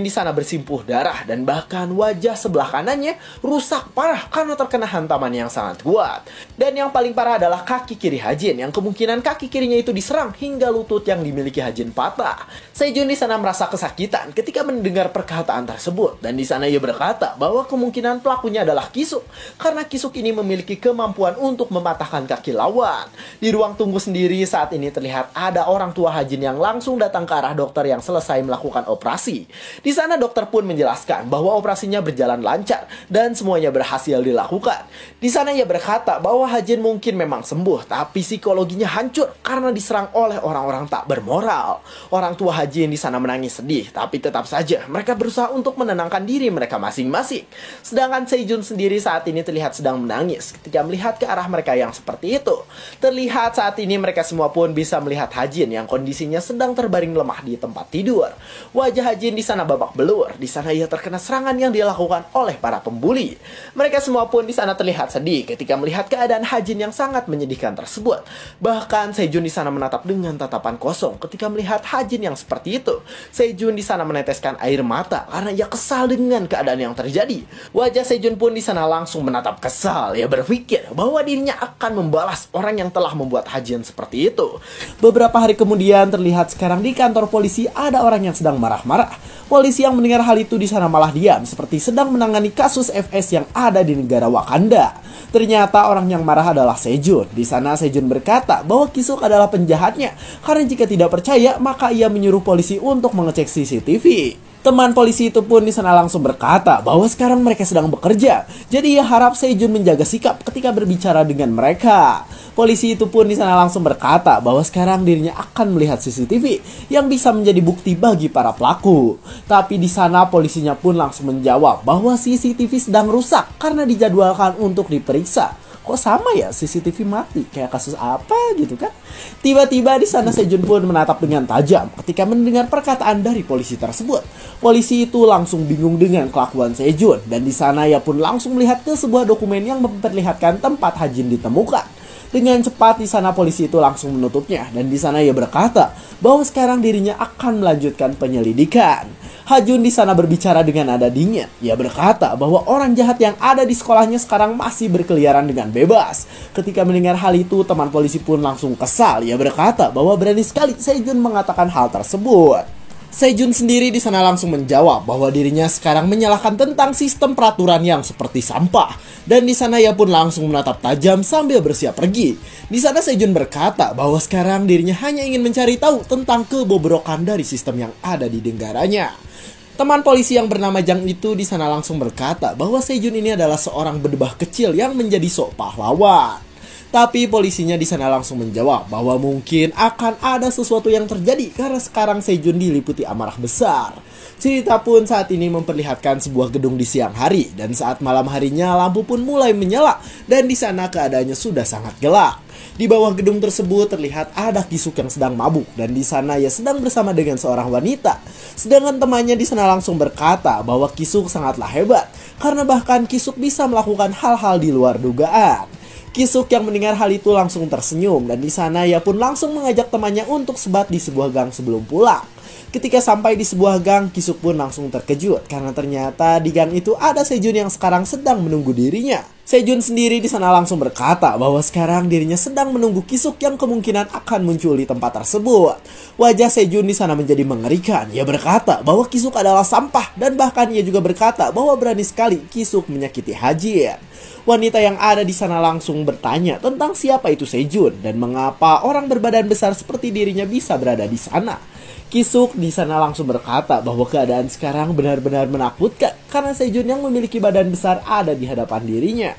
di sana bersimpuh darah dan bahkan wajah sebelah kanannya rusak parah karena terkena hantaman yang sangat kuat. Dan yang paling parah adalah kaki kiri Hajin yang kemungkinan kaki kirinya itu diserang hingga lutut yang dimiliki Hajin patah. Sejun di sana merasa kesakitan ketika mendengar perkataan tersebut dan di sana ia berkata bahwa kemungkinan pelakunya adalah Kisuk karena Kisuk ini memiliki kemampuan untuk mematahkan kaki lawan. Di ruang tunggu sendiri saat ini terlihat ada orang tua Hajin yang langsung datang ke arah dokter yang selesai melakukan operasi. Di sana dokter pun menjelaskan bahwa operasinya berjalan lancar dan semuanya berhasil dilakukan. Di sana ia berkata bahwa Hajin mungkin memang sembuh tapi psikologinya hancur karena diserang oleh orang-orang tak bermoral. Orang tua Hajin di sana menangis sedih tapi tetap saja mereka berusaha untuk menenangkan diri mereka masing-masing. Sedangkan Sejun sendiri saat ini terlihat sedang menangis ketika melihat ke arah mereka yang seperti itu. Terlihat saat ini mereka semua pun bisa melihat Hajin yang kondisinya sedang terbaring lemah di tempat tidur. Wajah Hajin di sana babak belur. Di sana ia terkena serangan yang dilakukan oleh para pembuli. Mereka semua pun di sana terlihat sedih ketika melihat keadaan Hajin yang sangat menyedihkan tersebut. Bahkan Sejun di sana menatap dengan tatapan kosong ketika melihat Hajin yang seperti itu. Sejun di sana meneteskan air mata karena ia kesal dengan keadaan yang terjadi. Wajah Sejun pun di sana langsung menatap kesal. Ia berpikir bahwa dirinya akan membalas orang yang telah membuat Hajin seperti itu. Beberapa hari kemudian terlihat sekarang di kantor polisi ada orang yang sedang marah-marah. Polisi yang mendengar hal itu di sana malah diam seperti sedang menangani kasus FS yang ada di negara Wakanda. Ternyata orang yang marah adalah Sejun. Di sana Sejun berkata bahwa Kisuk adalah penjahatnya karena jika tidak percaya maka ia menyuruh polisi untuk mengecek CCTV. Teman polisi itu pun di sana langsung berkata bahwa sekarang mereka sedang bekerja. Jadi ia harap Sejun menjaga sikap ketika berbicara dengan mereka. Polisi itu pun di sana langsung berkata bahwa sekarang dirinya akan melihat CCTV yang bisa menjadi bukti bagi para pelaku. Tapi di sana polisinya pun langsung menjawab bahwa CCTV sedang rusak karena dijadwalkan untuk diperiksa. Kok sama ya CCTV mati? Kayak kasus apa gitu kan? Tiba-tiba di sana Sejun pun menatap dengan tajam ketika mendengar perkataan dari polisi tersebut. Polisi itu langsung bingung dengan kelakuan Sejun dan di sana ia pun langsung melihat ke sebuah dokumen yang memperlihatkan tempat Hajin ditemukan. Dengan cepat di sana polisi itu langsung menutupnya dan di sana ia berkata bahwa sekarang dirinya akan melanjutkan penyelidikan. Hajun di sana berbicara dengan nada dingin. Ia berkata bahwa orang jahat yang ada di sekolahnya sekarang masih berkeliaran dengan bebas. Ketika mendengar hal itu, teman polisi pun langsung kesal. Ia berkata bahwa berani sekali Sejun mengatakan hal tersebut. Sejun sendiri di sana langsung menjawab bahwa dirinya sekarang menyalahkan tentang sistem peraturan yang seperti sampah. Dan di sana ia pun langsung menatap tajam sambil bersiap pergi. Di sana Sejun berkata bahwa sekarang dirinya hanya ingin mencari tahu tentang kebobrokan dari sistem yang ada di negaranya. Teman polisi yang bernama Jang itu di sana langsung berkata bahwa Sejun ini adalah seorang berdebah kecil yang menjadi sok pahlawan. Tapi polisinya di sana langsung menjawab bahwa mungkin akan ada sesuatu yang terjadi karena sekarang Sejun diliputi amarah besar. Cerita pun saat ini memperlihatkan sebuah gedung di siang hari dan saat malam harinya lampu pun mulai menyala dan di sana keadaannya sudah sangat gelap. Di bawah gedung tersebut terlihat ada Kisuk yang sedang mabuk dan di sana ia sedang bersama dengan seorang wanita. Sedangkan temannya di sana langsung berkata bahwa Kisuk sangatlah hebat karena bahkan Kisuk bisa melakukan hal-hal di luar dugaan. Kisuk yang mendengar hal itu langsung tersenyum dan di sana ia pun langsung mengajak temannya untuk sebat di sebuah gang sebelum pulang. Ketika sampai di sebuah gang, Kisuk pun langsung terkejut karena ternyata di gang itu ada Sejun yang sekarang sedang menunggu dirinya. Sejun sendiri di sana langsung berkata bahwa sekarang dirinya sedang menunggu Kisuk yang kemungkinan akan muncul di tempat tersebut. Wajah Sejun di sana menjadi mengerikan. Ia berkata bahwa Kisuk adalah sampah dan bahkan ia juga berkata bahwa berani sekali Kisuk menyakiti Hajin. Wanita yang ada di sana langsung bertanya tentang siapa itu Sejun dan mengapa orang berbadan besar seperti dirinya bisa berada di sana. Kisuk di sana langsung berkata bahwa keadaan sekarang benar-benar menakutkan karena Sejun yang memiliki badan besar ada di hadapan dirinya.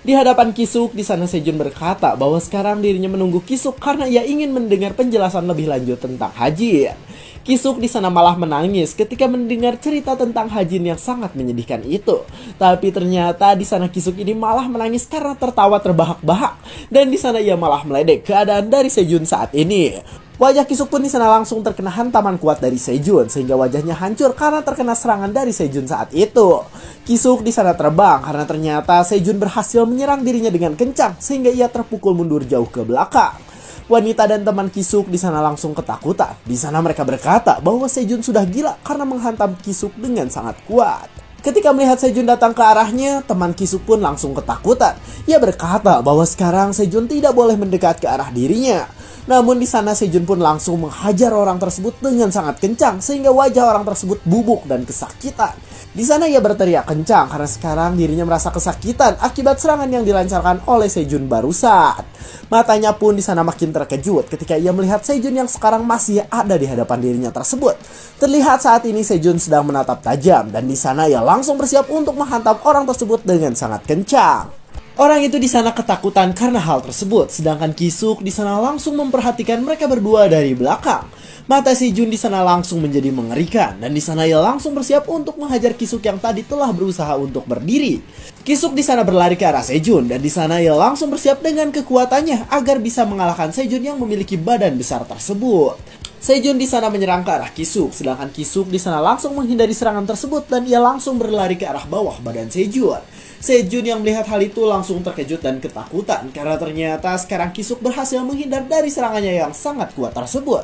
Di hadapan Kisuk di sana Sejun berkata bahwa sekarang dirinya menunggu Kisuk karena ia ingin mendengar penjelasan lebih lanjut tentang Hajin. Kisuk di sana malah menangis ketika mendengar cerita tentang Hajin yang sangat menyedihkan itu. Tapi ternyata di sana Kisuk ini malah menangis karena tertawa terbahak-bahak dan di sana ia malah meledek keadaan dari Sejun saat ini. Wajah Kisuk pun di sana langsung terkena hantaman kuat dari Sejun sehingga wajahnya hancur karena terkena serangan dari Sejun saat itu. Kisuk di sana terbang karena ternyata Sejun berhasil menyerang dirinya dengan kencang sehingga ia terpukul mundur jauh ke belakang. Wanita dan teman Kisuk di sana langsung ketakutan. Di sana mereka berkata bahwa Sejun sudah gila karena menghantam Kisuk dengan sangat kuat. Ketika melihat Sejun datang ke arahnya, teman Kisuk pun langsung ketakutan. Ia berkata bahwa sekarang Sejun tidak boleh mendekat ke arah dirinya. Namun di sana Sejun pun langsung menghajar orang tersebut dengan sangat kencang sehingga wajah orang tersebut bubuk dan kesakitan. Di sana ia berteriak kencang karena sekarang dirinya merasa kesakitan akibat serangan yang dilancarkan oleh Sejun barusan. Matanya pun di sana makin terkejut ketika ia melihat Sejun yang sekarang masih ada di hadapan dirinya tersebut. Terlihat saat ini Sejun sedang menatap tajam dan di sana ia langsung bersiap untuk menghantam orang tersebut dengan sangat kencang. Orang itu di sana ketakutan karena hal tersebut, sedangkan Kisuk di sana langsung memperhatikan mereka berdua dari belakang. Mata Sejun di sana langsung menjadi mengerikan dan di sana ia langsung bersiap untuk menghajar Kisuk yang tadi telah berusaha untuk berdiri. Kisuk di sana berlari ke arah Sejun dan di sana ia langsung bersiap dengan kekuatannya agar bisa mengalahkan Sejun yang memiliki badan besar tersebut. Sejun di sana menyerang ke arah Kisuk, sedangkan Kisuk di sana langsung menghindari serangan tersebut dan ia langsung berlari ke arah bawah badan Sejun. Sejun yang melihat hal itu langsung terkejut dan ketakutan karena ternyata sekarang Kisuk berhasil menghindar dari serangannya yang sangat kuat tersebut.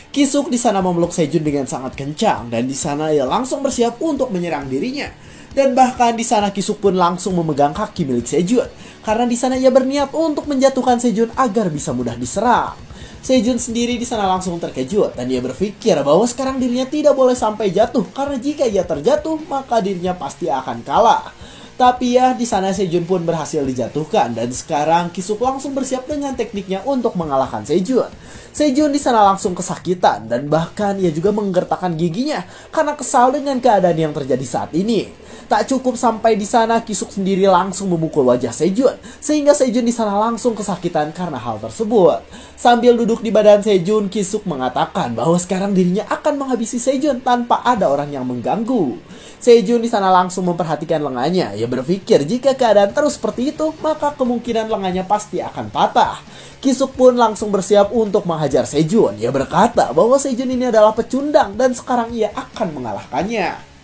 Kisuk di sana memeluk Sejun dengan sangat kencang dan di sana ia langsung bersiap untuk menyerang dirinya. Dan bahkan di sana Kisuk pun langsung memegang kaki milik Sejun karena di sana ia berniat untuk menjatuhkan Sejun agar bisa mudah diserang. Sejun sendiri di sana langsung terkejut dan dia berpikir bahwa sekarang dirinya tidak boleh sampai jatuh karena jika ia terjatuh maka dirinya pasti akan kalah. Tapi ya di sana Sejun pun berhasil dijatuhkan dan sekarang Kisuk langsung bersiap dengan tekniknya untuk mengalahkan Sejun. Sejun di sana langsung kesakitan dan bahkan ia juga menggertakkan giginya karena kesal dengan keadaan yang terjadi saat ini. Tak cukup sampai di sana, Kisuk sendiri langsung memukul wajah Sejun sehingga Sejun di sana langsung kesakitan karena hal tersebut. Sambil duduk di badan Sejun, Kisuk mengatakan bahwa sekarang dirinya akan menghabisi Sejun tanpa ada orang yang mengganggu. Sejun di sana langsung memperhatikan lengannya. Ia berpikir jika keadaan terus seperti itu, maka kemungkinan lengannya pasti akan patah. Kisuk pun langsung bersiap untuk menghajar Sejun. Ia berkata bahwa Sejun ini adalah pecundang dan sekarang ia akan mengalahkannya.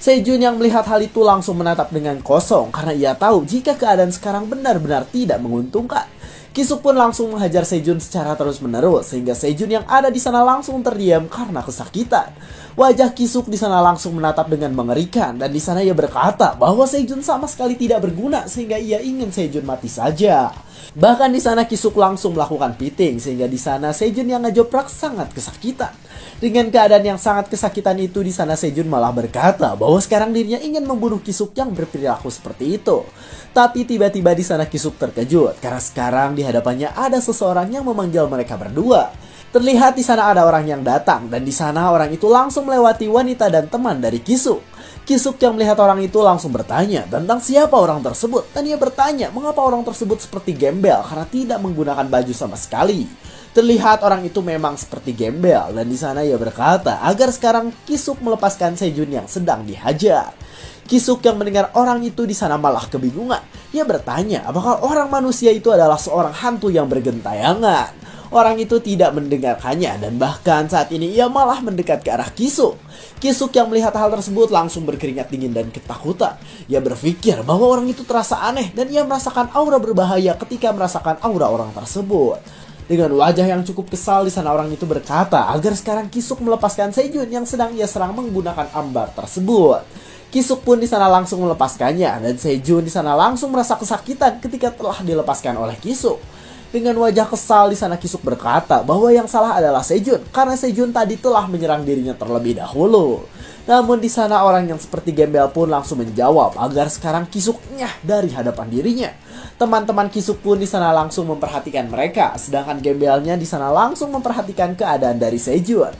Sejun yang melihat hal itu langsung menatap dengan kosong karena ia tahu jika keadaan sekarang benar-benar tidak menguntungkan. Kisuk pun langsung menghajar Sejun secara terus-menerus sehingga Sejun yang ada di sana langsung terdiam karena kesakitan. Wajah Kisuk di sana langsung menatap dengan mengerikan dan di sana ia berkata bahwa Sejun sama sekali tidak berguna sehingga ia ingin Sejun mati saja. Bahkan di sana Kisuk langsung melakukan piting sehingga di sana Sejun yang ngejoprak sangat kesakitan. Dengan keadaan yang sangat kesakitan itu di sana Sejun malah berkata bahwa sekarang dirinya ingin membunuh Kisuk yang berperilaku seperti itu. Tapi tiba-tiba di sana Kisuk terkejut karena sekarang di hadapannya ada seseorang yang memanggil mereka berdua. Terlihat di sana ada orang yang datang dan di sana orang itu langsung melewati wanita dan teman dari Kisuk. Kisuk yang melihat orang itu langsung bertanya tentang siapa orang tersebut dan ia bertanya mengapa orang tersebut seperti gembel karena tidak menggunakan baju sama sekali. Terlihat orang itu memang seperti gembel dan di sana ia berkata agar sekarang Kisuk melepaskan Sejun yang sedang dihajar. Kisuk yang mendengar orang itu di sana malah kebingungan. Ia bertanya apakah orang manusia itu adalah seorang hantu yang bergentayangan. Orang itu tidak mendengarkannya dan bahkan saat ini ia malah mendekat ke arah Kisuk. Kisuk yang melihat hal tersebut langsung berkeringat dingin dan ketakutan. Ia berpikir bahwa orang itu terasa aneh dan ia merasakan aura berbahaya ketika merasakan aura orang tersebut. Dengan wajah yang cukup kesal di sana orang itu berkata agar sekarang Kisuk melepaskan Sejun yang sedang ia serang menggunakan ambar tersebut. Kisuk pun di sana langsung melepaskannya dan Sejun di sana langsung merasa kesakitan ketika telah dilepaskan oleh Kisuk. Dengan wajah kesal di sana Kisuk berkata bahwa yang salah adalah Sejun karena Sejun tadi telah menyerang dirinya terlebih dahulu. Namun di sana orang yang seperti gembel pun langsung menjawab agar sekarang Kisuk nyah dari hadapan dirinya. Teman-teman Kisuk pun di sana langsung memperhatikan mereka, sedangkan gembelnya di sana langsung memperhatikan keadaan dari Sejun.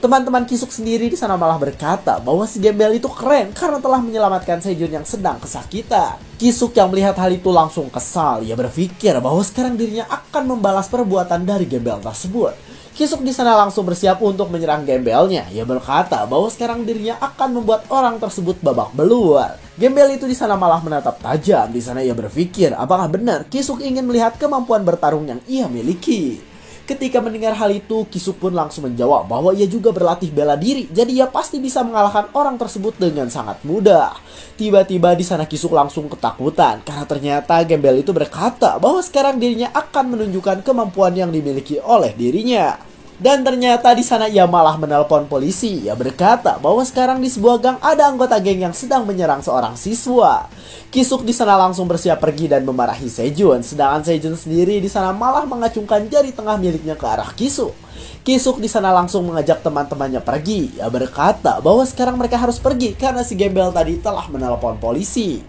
Teman-teman Kisuk sendiri di sana malah berkata bahwa si gembel itu keren karena telah menyelamatkan Sejun yang sedang kesakitan. Kisuk yang melihat hal itu langsung kesal. Ia berpikir bahwa sekarang dirinya akan membalas perbuatan dari gembel tersebut. Kisuk di sana langsung bersiap untuk menyerang gembelnya. Ia berkata bahwa sekarang dirinya akan membuat orang tersebut babak belur. Gembel itu di sana malah menatap tajam. Di sana ia berpikir apakah benar Kisuk ingin melihat kemampuan bertarung yang ia miliki. Ketika mendengar hal itu, Kisuk pun langsung menjawab bahwa ia juga berlatih bela diri, jadi ia pasti bisa mengalahkan orang tersebut dengan sangat mudah. Tiba-tiba di sana Kisuk langsung ketakutan karena ternyata gembel itu berkata bahwa sekarang dirinya akan menunjukkan kemampuan yang dimiliki oleh dirinya. Dan ternyata di sana ia malah menelpon polisi. Ia berkata bahwa sekarang di sebuah gang ada anggota geng yang sedang menyerang seorang siswa. Kisuk di sana langsung bersiap pergi dan memarahi Sejun, sedangkan Sejun sendiri di sana malah mengacungkan jari tengah miliknya ke arah Kisuk. Kisuk di sana langsung mengajak teman-temannya pergi. Ia berkata bahwa sekarang mereka harus pergi karena si gembel tadi telah menelpon polisi.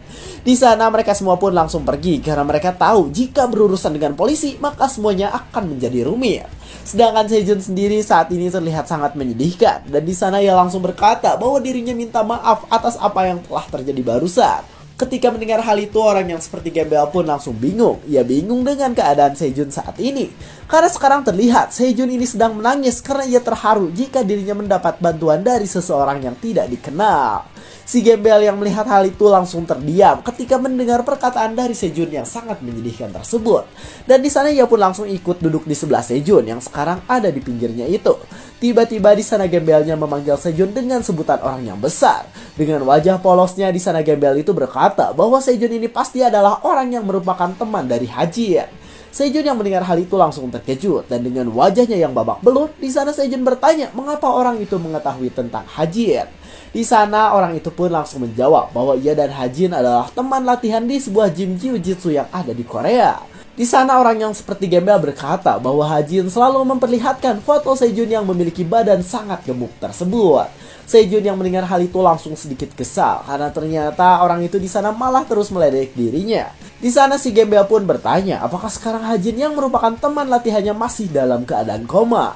Di sana mereka semua pun langsung pergi karena mereka tahu jika berurusan dengan polisi maka semuanya akan menjadi rumit. Sedangkan Sejun sendiri saat ini terlihat sangat menyedihkan dan di sana ia langsung berkata bahwa dirinya minta maaf atas apa yang telah terjadi barusan. Ketika mendengar hal itu, orang yang seperti gembel pun langsung bingung. Ia bingung dengan keadaan Sejun saat ini. Karena sekarang terlihat Sejun ini sedang menangis karena ia terharu jika dirinya mendapat bantuan dari seseorang yang tidak dikenal. Si gembel yang melihat hal itu langsung terdiam ketika mendengar perkataan dari Sejun yang sangat menyedihkan tersebut. Dan di sana ia pun langsung ikut duduk di sebelah Sejun yang sekarang ada di pinggirnya itu. Tiba-tiba di sana gembelnya memanggil Sejun dengan sebutan orang yang besar. Dengan wajah polosnya di sana gembel itu berkata bahwa Sejun ini pasti adalah orang yang merupakan teman dari Hajin. Sejun yang mendengar hal itu langsung terkejut dan dengan wajahnya yang babak belur, di sana Sejun bertanya mengapa orang itu mengetahui tentang Hajin. Di sana orang itu pun langsung menjawab bahwa ia dan Hajin adalah teman latihan di sebuah gym jiu-jitsu yang ada di Korea. Di sana orang yang seperti gembel berkata bahwa Hajin selalu memperlihatkan foto Sejun yang memiliki badan sangat gemuk tersebut. Sejun yang mendengar hal itu langsung sedikit kesal karena ternyata orang itu di sana malah terus meledek dirinya. Di sana si gembel pun bertanya apakah sekarang Hajin yang merupakan teman latihannya masih dalam keadaan koma.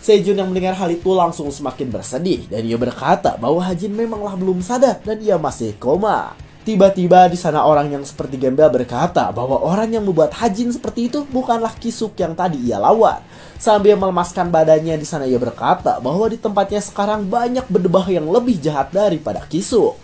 Sejun yang mendengar hal itu langsung semakin bersedih dan ia berkata bahwa Hajin memanglah belum sadar dan ia masih koma. Tiba-tiba di sana orang yang seperti gembel berkata bahwa orang yang membuat Hajin seperti itu bukanlah Kisuk yang tadi ia lawan. Sambil melemaskan badannya di sana ia berkata bahwa di tempatnya sekarang banyak berdebah yang lebih jahat daripada Kisuk.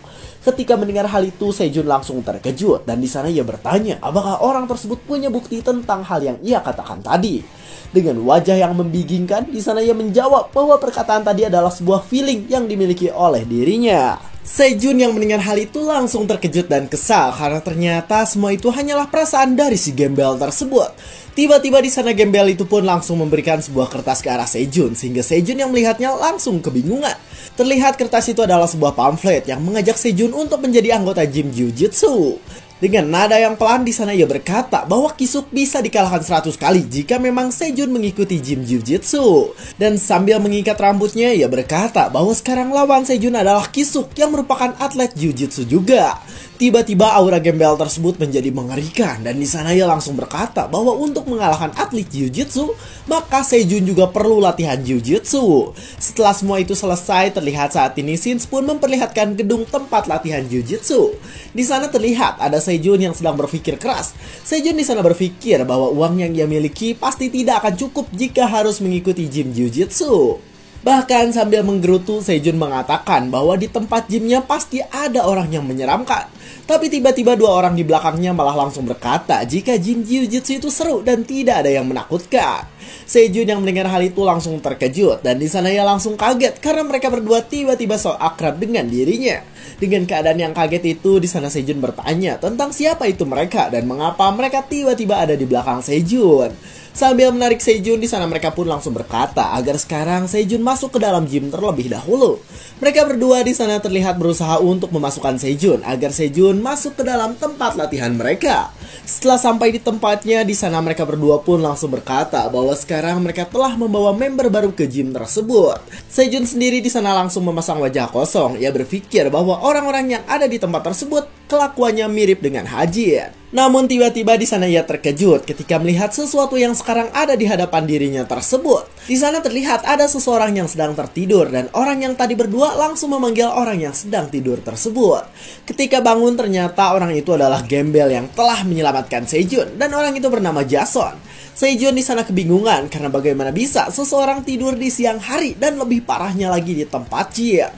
Ketika mendengar hal itu, Sejun langsung terkejut dan di sana ia bertanya apakah orang tersebut punya bukti tentang hal yang ia katakan tadi. Dengan wajah yang membingungkan, di sana ia menjawab bahwa perkataan tadi adalah sebuah feeling yang dimiliki oleh dirinya. Sejun yang mendengar hal itu langsung terkejut dan kesal karena ternyata semua itu hanyalah perasaan dari si gembel tersebut. Tiba-tiba di sana gembel itu pun langsung memberikan sebuah kertas ke arah Sejun sehingga Sejun yang melihatnya langsung kebingungan. Terlihat kertas itu adalah sebuah pamflet yang mengajak Sejun untuk menjadi anggota gym jiu-jitsu. Dengan nada yang pelan di sana ia berkata bahwa Kisuk bisa dikalahkan 100 kali jika memang Sejun mengikuti gym jiu-jitsu. Dan sambil mengikat rambutnya ia berkata bahwa sekarang lawan Sejun adalah Kisuk yang merupakan atlet jiu-jitsu juga. Tiba-tiba aura gembel tersebut menjadi mengerikan dan di sana ia langsung berkata bahwa untuk mengalahkan atlet jiu-jitsu maka Sejun juga perlu latihan jiu-jitsu. Setelah semua itu selesai, terlihat saat ini Sins pun memperlihatkan gedung tempat latihan jiu-jitsu. Di sana terlihat ada Sejun yang sedang berpikir keras. Sejun di sana berpikir bahwa uang yang ia miliki pasti tidak akan cukup jika harus mengikuti gym jiu-jitsu. Bahkan sambil menggerutu, Sejun mengatakan bahwa di tempat gymnya pasti ada orang yang menyeramkan. Tapi tiba-tiba dua orang di belakangnya malah langsung berkata jika gym jiu-jitsu itu seru dan tidak ada yang menakutkan. Sejun yang mendengar hal itu langsung terkejut dan di sana ia langsung kaget karena mereka berdua tiba-tiba so akrab dengan dirinya. Dengan keadaan yang kaget itu, di sana Sejun bertanya tentang siapa itu mereka dan mengapa mereka tiba-tiba ada di belakang Sejun. Sambil menarik Sejun, di sana mereka pun langsung berkata agar sekarang Sejun masuk ke dalam gym terlebih dahulu. Mereka berdua di sana terlihat berusaha untuk memasukkan Sejun agar Sejun masuk ke dalam tempat latihan mereka. Setelah sampai di tempatnya, di sana mereka berdua pun langsung berkata bahwa sekarang mereka telah membawa member baru ke gym tersebut. Sejun sendiri di sana langsung memasang wajah kosong. Ia berpikir bahwa orang-orang yang ada di tempat tersebut kelakuannya mirip dengan Hajin. Namun tiba-tiba di sana ia terkejut ketika melihat sesuatu yang sekarang ada di hadapan dirinya tersebut. Di sana terlihat ada seseorang yang sedang tertidur dan orang yang tadi berdua langsung memanggil orang yang sedang tidur tersebut. Ketika bangun ternyata orang itu adalah gembel yang telah menyelamatkan Sejun dan orang itu bernama Jason. Sejun di sana kebingungan karena bagaimana bisa seseorang tidur di siang hari dan lebih parahnya lagi di tempat gym.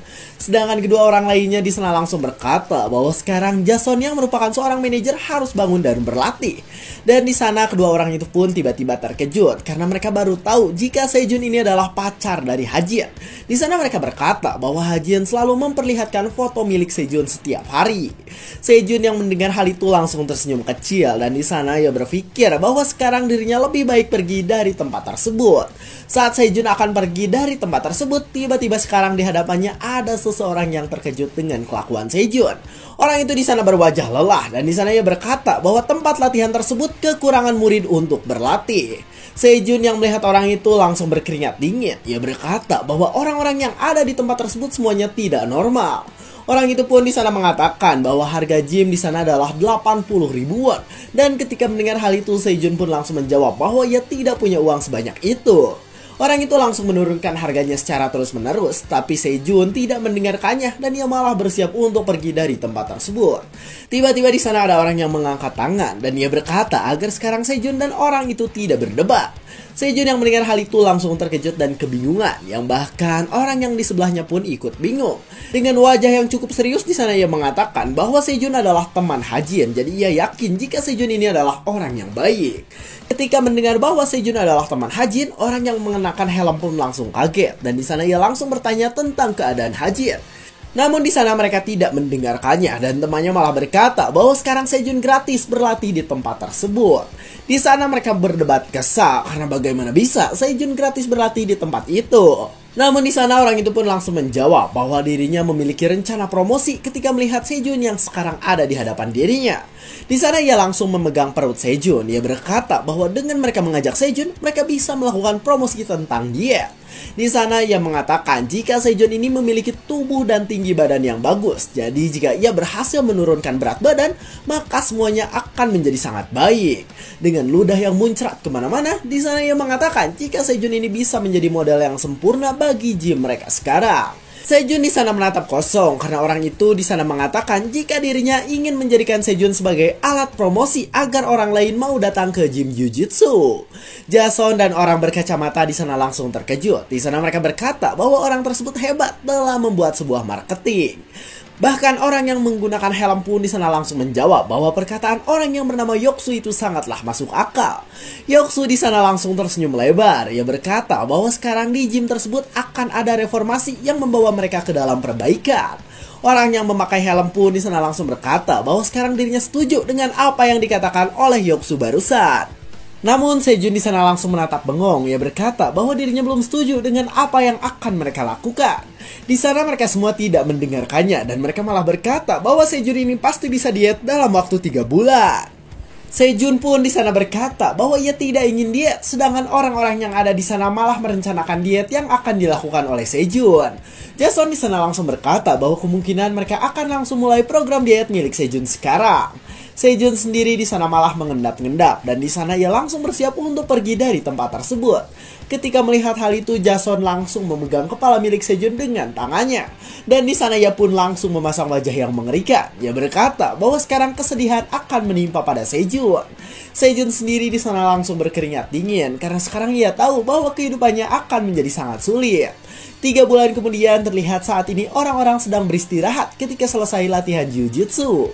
Sedangkan kedua orang lainnya di sana langsung berkata bahwa sekarang Jason yang merupakan seorang manajer harus bangun dan berlatih. Dan di sana kedua orang itu pun tiba-tiba terkejut karena mereka baru tahu jika Sejun ini adalah pacar dari Hajin. Di sana mereka berkata bahwa Hajin selalu memperlihatkan foto milik Sejun setiap hari. Sejun yang mendengar hal itu langsung tersenyum kecil dan di sana ia berpikir bahwa sekarang dirinya lebih baik pergi dari tempat tersebut. Saat Sejun akan pergi dari tempat tersebut, tiba-tiba sekarang di hadapannya ada seseorang yang terkejut dengan kelakuan Sejun. Orang itu di sana berwajah lelah dan di sana ia berkata bahwa tempat latihan tersebut kekurangan murid untuk berlatih. Sejun yang melihat orang itu langsung berkeringat dingin. Ia berkata bahwa orang-orang yang ada di tempat tersebut semuanya tidak normal. Orang itu pun di sana mengatakan bahwa harga gym di sana adalah 80 ribuan. Dan ketika mendengar hal itu, Sejun pun langsung menjawab bahwa ia tidak punya uang sebanyak itu. Orang itu langsung menurunkan harganya secara terus-menerus, tapi Sejun tidak mendengarkannya dan ia malah bersiap untuk pergi dari tempat tersebut. Tiba-tiba di sana ada orang yang mengangkat tangan dan ia berkata agar sekarang Sejun dan orang itu tidak berdebat. Sejun yang mendengar hal itu langsung terkejut dan kebingungan, yang bahkan orang yang di sebelahnya pun ikut bingung. Dengan wajah yang cukup serius di sana ia mengatakan bahwa Sejun adalah teman Hajin, jadi ia yakin jika Sejun ini adalah orang yang baik. Ketika mendengar bahwa Sejun adalah teman Hajin, orang yang mengenakan helm pun langsung kaget dan di sana ia langsung bertanya tentang keadaan Hajin. Namun di sana mereka tidak mendengarkannya dan temannya malah berkata bahwa sekarang Sejun gratis berlatih di tempat tersebut. Di sana mereka berdebat kesal karena bagaimana bisa Sejun gratis berlatih di tempat itu. Namun di sana orang itu pun langsung menjawab bahwa dirinya memiliki rencana promosi ketika melihat Sejun yang sekarang ada di hadapan dirinya. Di sana ia langsung memegang perut Sejun. Ia berkata bahwa dengan mereka mengajak Sejun, mereka bisa melakukan promosi tentang diet. Di sana ia mengatakan jika Sejun ini memiliki tubuh dan tinggi badan yang bagus. Jadi jika ia berhasil menurunkan berat badan, maka semuanya akan menjadi sangat baik. Dengan ludah yang muncrat kemana-mana, di sana ia mengatakan jika Sejun ini bisa menjadi model yang sempurna bagi gym mereka sekarang. Sejun di sana menatap kosong karena orang itu di sana mengatakan jika dirinya ingin menjadikan Sejun sebagai alat promosi agar orang lain mau datang ke gym Jujutsu. Jason dan orang berkacamata di sana langsung terkejut. Di sana mereka berkata bahwa orang tersebut hebat dalam membuat sebuah marketing. Bahkan orang yang menggunakan helm pun di sana langsung menjawab bahwa perkataan orang yang bernama Yoksu itu sangatlah masuk akal. Yoksu di sana langsung tersenyum lebar. Ia berkata bahwa sekarang di gym tersebut akan ada reformasi yang membawa mereka ke dalam perbaikan. Orang yang memakai helm pun di sana langsung berkata bahwa sekarang dirinya setuju dengan apa yang dikatakan oleh Yoksu barusan. Namun Sejun di sana langsung menatap bengong. Ia berkata bahwa dirinya belum setuju dengan apa yang akan mereka lakukan. Di sana mereka semua tidak mendengarkannya dan mereka malah berkata bahwa Sejun ini pasti bisa diet dalam waktu 3 bulan. Sejun pun di sana berkata bahwa ia tidak ingin diet, sedangkan orang-orang yang ada di sana malah merencanakan diet yang akan dilakukan oleh Sejun. Jason di sana langsung berkata bahwa kemungkinan mereka akan langsung mulai program diet milik Sejun sekarang. Sejun sendiri di sana malah mengendap-endap dan di sana ia langsung bersiap untuk pergi dari tempat tersebut. Ketika melihat hal itu, Jason langsung memegang kepala milik Sejun dengan tangannya. Dan di sana ia pun langsung memasang wajah yang mengerikan. Ia berkata bahwa sekarang kesedihan akan menimpa pada Sejun. Sejun sendiri di sana langsung berkeringat dingin karena sekarang ia tahu bahwa kehidupannya akan menjadi sangat sulit. 3 bulan kemudian terlihat saat ini orang-orang sedang beristirahat ketika selesai latihan Jujutsu.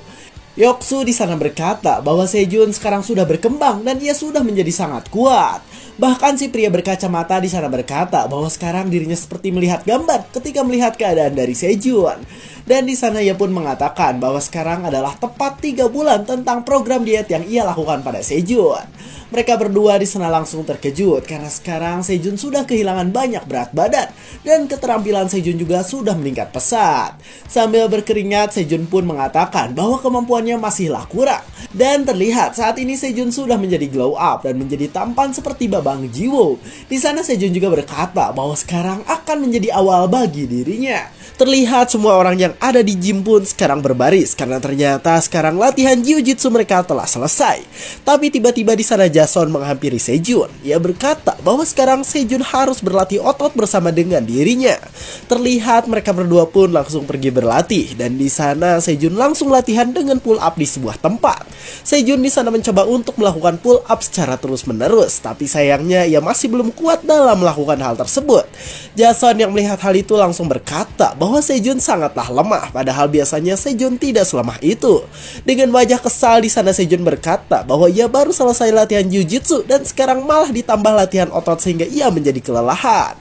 Yoksu di sana berkata bahwa Sejun sekarang sudah berkembang dan ia sudah menjadi sangat kuat. Bahkan si pria berkacamata di sana berkata bahwa sekarang dirinya seperti melihat gambar ketika melihat keadaan dari Sejun. Dan di sana ia pun mengatakan bahwa sekarang adalah tepat 3 bulan tentang program diet yang ia lakukan pada Sejun. Mereka berdua di sana langsung terkejut karena sekarang Sejun sudah kehilangan banyak berat badan dan keterampilan Sejun juga sudah meningkat pesat. Sambil berkeringat, Sejun pun mengatakan bahwa kemampuannya masihlah kurang. Dan terlihat saat ini Sejun sudah menjadi glow up dan menjadi tampan seperti Babang Jiwo. Di sana Sejun juga berkata bahwa sekarang akan menjadi awal bagi dirinya. Terlihat semua orang yang ada di gym pun sekarang berbaris karena ternyata sekarang latihan Jiu-Jitsu mereka telah selesai. Tapi tiba-tiba di sana Jason menghampiri Sejun. Ia berkata bahwa sekarang Sejun harus berlatih otot bersama dengan dirinya. Terlihat mereka berdua pun langsung pergi berlatih dan di sana Sejun langsung latihan dengan pull up di sebuah tempat. Sejun di sana mencoba untuk melakukan pull up secara terus-menerus, tapi sayangnya ia masih belum kuat dalam melakukan hal tersebut. Jason yang melihat hal itu langsung berkata bahwa Sejun sangatlah lemah, padahal biasanya Sejun tidak selemah itu. Dengan wajah kesal di sana Sejun berkata bahwa ia baru selesai latihan Jujutsu dan sekarang malah ditambah latihan otot sehingga ia menjadi kelelahan.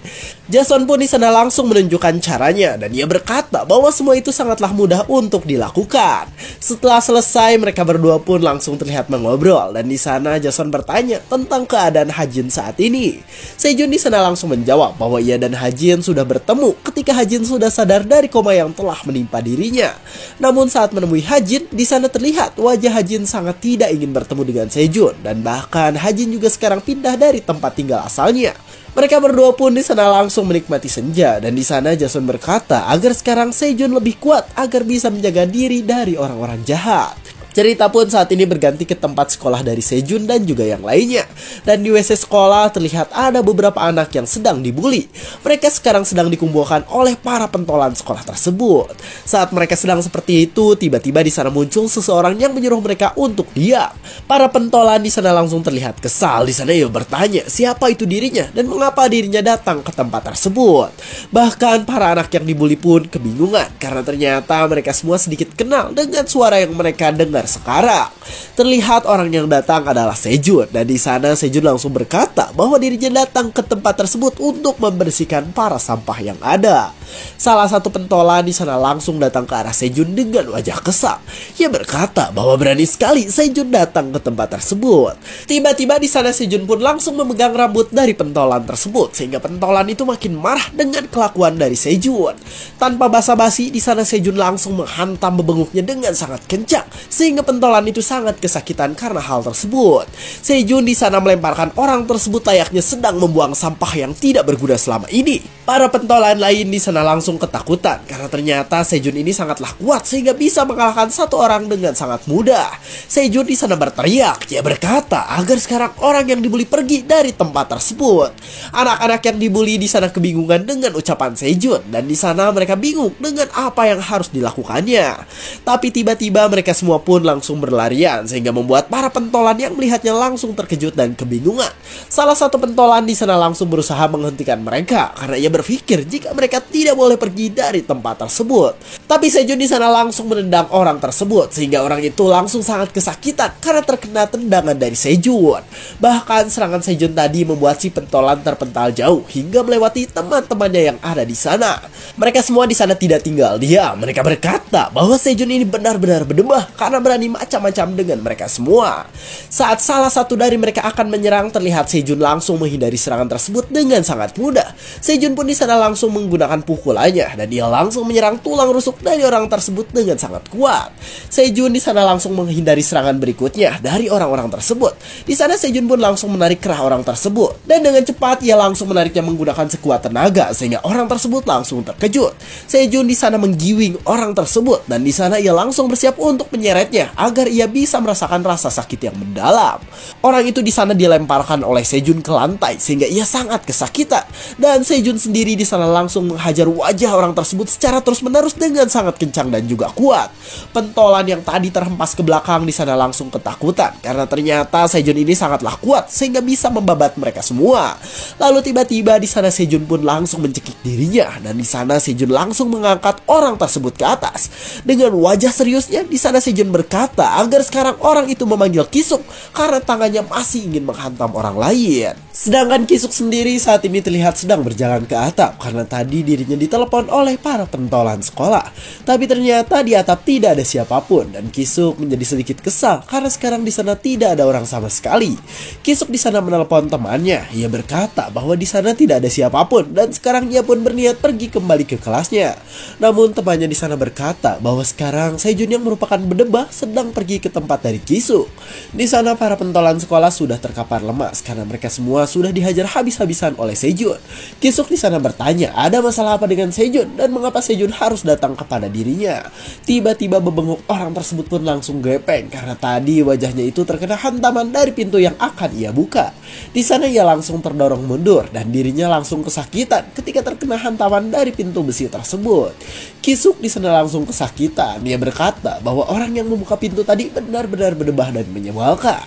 Jason pun di sana langsung menunjukkan caranya dan ia berkata bahwa semua itu sangatlah mudah untuk dilakukan. Setelah selesai, mereka berdua pun langsung terlihat mengobrol dan di sana Jason bertanya tentang keadaan Hajin saat ini. Sejun di sana langsung menjawab bahwa ia dan Hajin sudah bertemu ketika Hajin sudah sadar dari koma yang telah menimpa dirinya. Namun saat menemui Hajin, di sana terlihat wajah Hajin sangat tidak ingin bertemu dengan Sejun dan bahkan Hajin juga sekarang pindah dari tempat tinggal asalnya. Mereka berdua pun di sana langsung menikmati senja dan di sana Jason berkata agar sekarang Sejun lebih kuat agar bisa menjaga diri dari orang-orang jahat. Cerita pun saat ini berganti ke tempat sekolah dari Sejun dan juga yang lainnya. Dan di WC sekolah terlihat ada beberapa anak yang sedang dibully. Mereka sekarang sedang dikumpulkan oleh para pentolan sekolah tersebut. Saat mereka sedang seperti itu, tiba-tiba di sana muncul seseorang yang menyuruh mereka untuk diam. Para pentolan di sana langsung terlihat kesal. Di sana ia bertanya siapa itu dirinya dan mengapa dirinya datang ke tempat tersebut. Bahkan para anak yang dibully pun kebingungan karena ternyata mereka semua sedikit kenal dengan suara yang mereka dengar sekarang. Terlihat orang yang datang adalah Sejun dan di sana Sejun langsung berkata bahwa dirinya datang ke tempat tersebut untuk membersihkan para sampah yang ada. Salah satu pentolan di sana langsung datang ke arah Sejun dengan wajah kesal. Ia berkata bahwa berani sekali Sejun datang ke tempat tersebut. Tiba-tiba di sana Sejun pun langsung memegang rambut dari pentolan tersebut sehingga pentolan itu makin marah dengan kelakuan dari Sejun. Tanpa basa-basi di sana Sejun langsung menghantam bebenguknya dengan sangat kencang sehingga pentolan itu sangat kesakitan karena hal tersebut. Sejun di sana melemparkan orang tersebut layaknya sedang membuang sampah yang tidak berguna selama ini. Para pentolan lain di sana langsung ketakutan karena ternyata Sejun ini sangatlah kuat sehingga bisa mengalahkan satu orang dengan sangat mudah. Sejun di sana berteriak, dia berkata agar sekarang orang yang dibully pergi dari tempat tersebut. Anak-anak yang dibully di sana kebingungan dengan ucapan Sejun dan di sana mereka bingung dengan apa yang harus dilakukannya. Tapi tiba-tiba mereka semua pun langsung berlarian sehingga membuat para pentolan yang melihatnya langsung terkejut dan kebingungan. Salah satu pentolan di sana langsung berusaha menghentikan mereka karena ia berpikir jika mereka tidak boleh pergi dari tempat tersebut. Tapi Sejun di sana langsung menendang orang tersebut sehingga orang itu langsung sangat kesakitan karena terkena tendangan dari Sejun. Bahkan serangan Sejun tadi membuat si pentolan terpental jauh hingga melewati teman-temannya yang ada di sana. Mereka semua di sana tidak tinggal diam. Mereka berkata bahwa Sejun ini benar-benar berdebah karena berani macam-macam dengan mereka semua. Saat salah satu dari mereka akan menyerang, terlihat Sejun langsung menghindari serangan tersebut dengan sangat mudah. Sejun pun di sana langsung menggunakan pukulannya dan dia langsung menyerang tulang rusuk dari orang tersebut dengan sangat kuat. Sejun di sana langsung menghindari serangan berikutnya dari orang-orang tersebut. Di sana Sejun pun langsung menarik kerah orang tersebut dan dengan cepat ia langsung menariknya menggunakan sekuat tenaga sehingga orang tersebut langsung terkejut. Sejun di sana menggiwing orang tersebut dan di sana ia langsung bersiap untuk menyeretnya agar ia bisa merasakan rasa sakit yang mendalam. Orang itu di sana dilemparkan oleh Sejun ke lantai sehingga ia sangat kesakitan dan Sejun sendiri di sana langsung menghajar wajah orang tersebut secara terus-menerus dengan sangat kencang dan juga kuat. Pentolan yang tadi terhempas ke belakang di sana langsung ketakutan karena ternyata Sejun ini sangatlah kuat sehingga bisa membabat mereka semua. Lalu tiba-tiba di sana Sejun pun langsung mencekik dirinya dan di sana Sejun langsung mengangkat orang tersebut ke atas. Dengan wajah seriusnya di sana Sejun berkata agar sekarang orang itu memanggil Kisuk karena tangannya masih ingin menghantam orang lain. Sedangkan Kisuk sendiri saat ini terlihat sedang berjalan ke atap karena tadi dirinya ditelepon oleh para pentolan sekolah. Tapi ternyata di atap tidak ada siapapun dan Kisuk menjadi sedikit kesal karena sekarang di sana tidak ada orang sama sekali. Kisuk di sana menelepon temannya. Ia berkata bahwa di sana tidak ada siapapun dan sekarang ia pun berniat pergi kembali ke kelasnya. Namun temannya di sana berkata bahwa sekarang Sejun yang merupakan berdebah sedang pergi ke tempat dari Kisuk. Di sana para pentolan sekolah sudah terkapar lemas karena mereka semua sudah dihajar habis-habisan oleh Sejun. Kisuk di sana bertanya ada masalah apa dengan Sejun dan mengapa Sejun harus datang kepada dirinya. Tiba-tiba bebenguk orang tersebut pun langsung gepeng karena tadi wajahnya itu terkena hantaman dari pintu yang akan ia buka. Di sana ia langsung terdorong mundur dan dirinya langsung kesakitan ketika terkena hantaman dari pintu besi tersebut. Kisuk di sana langsung kesakitan. Dia berkata bahwa orang yang membuka pintu tadi benar-benar berdebah dan menyebalkan.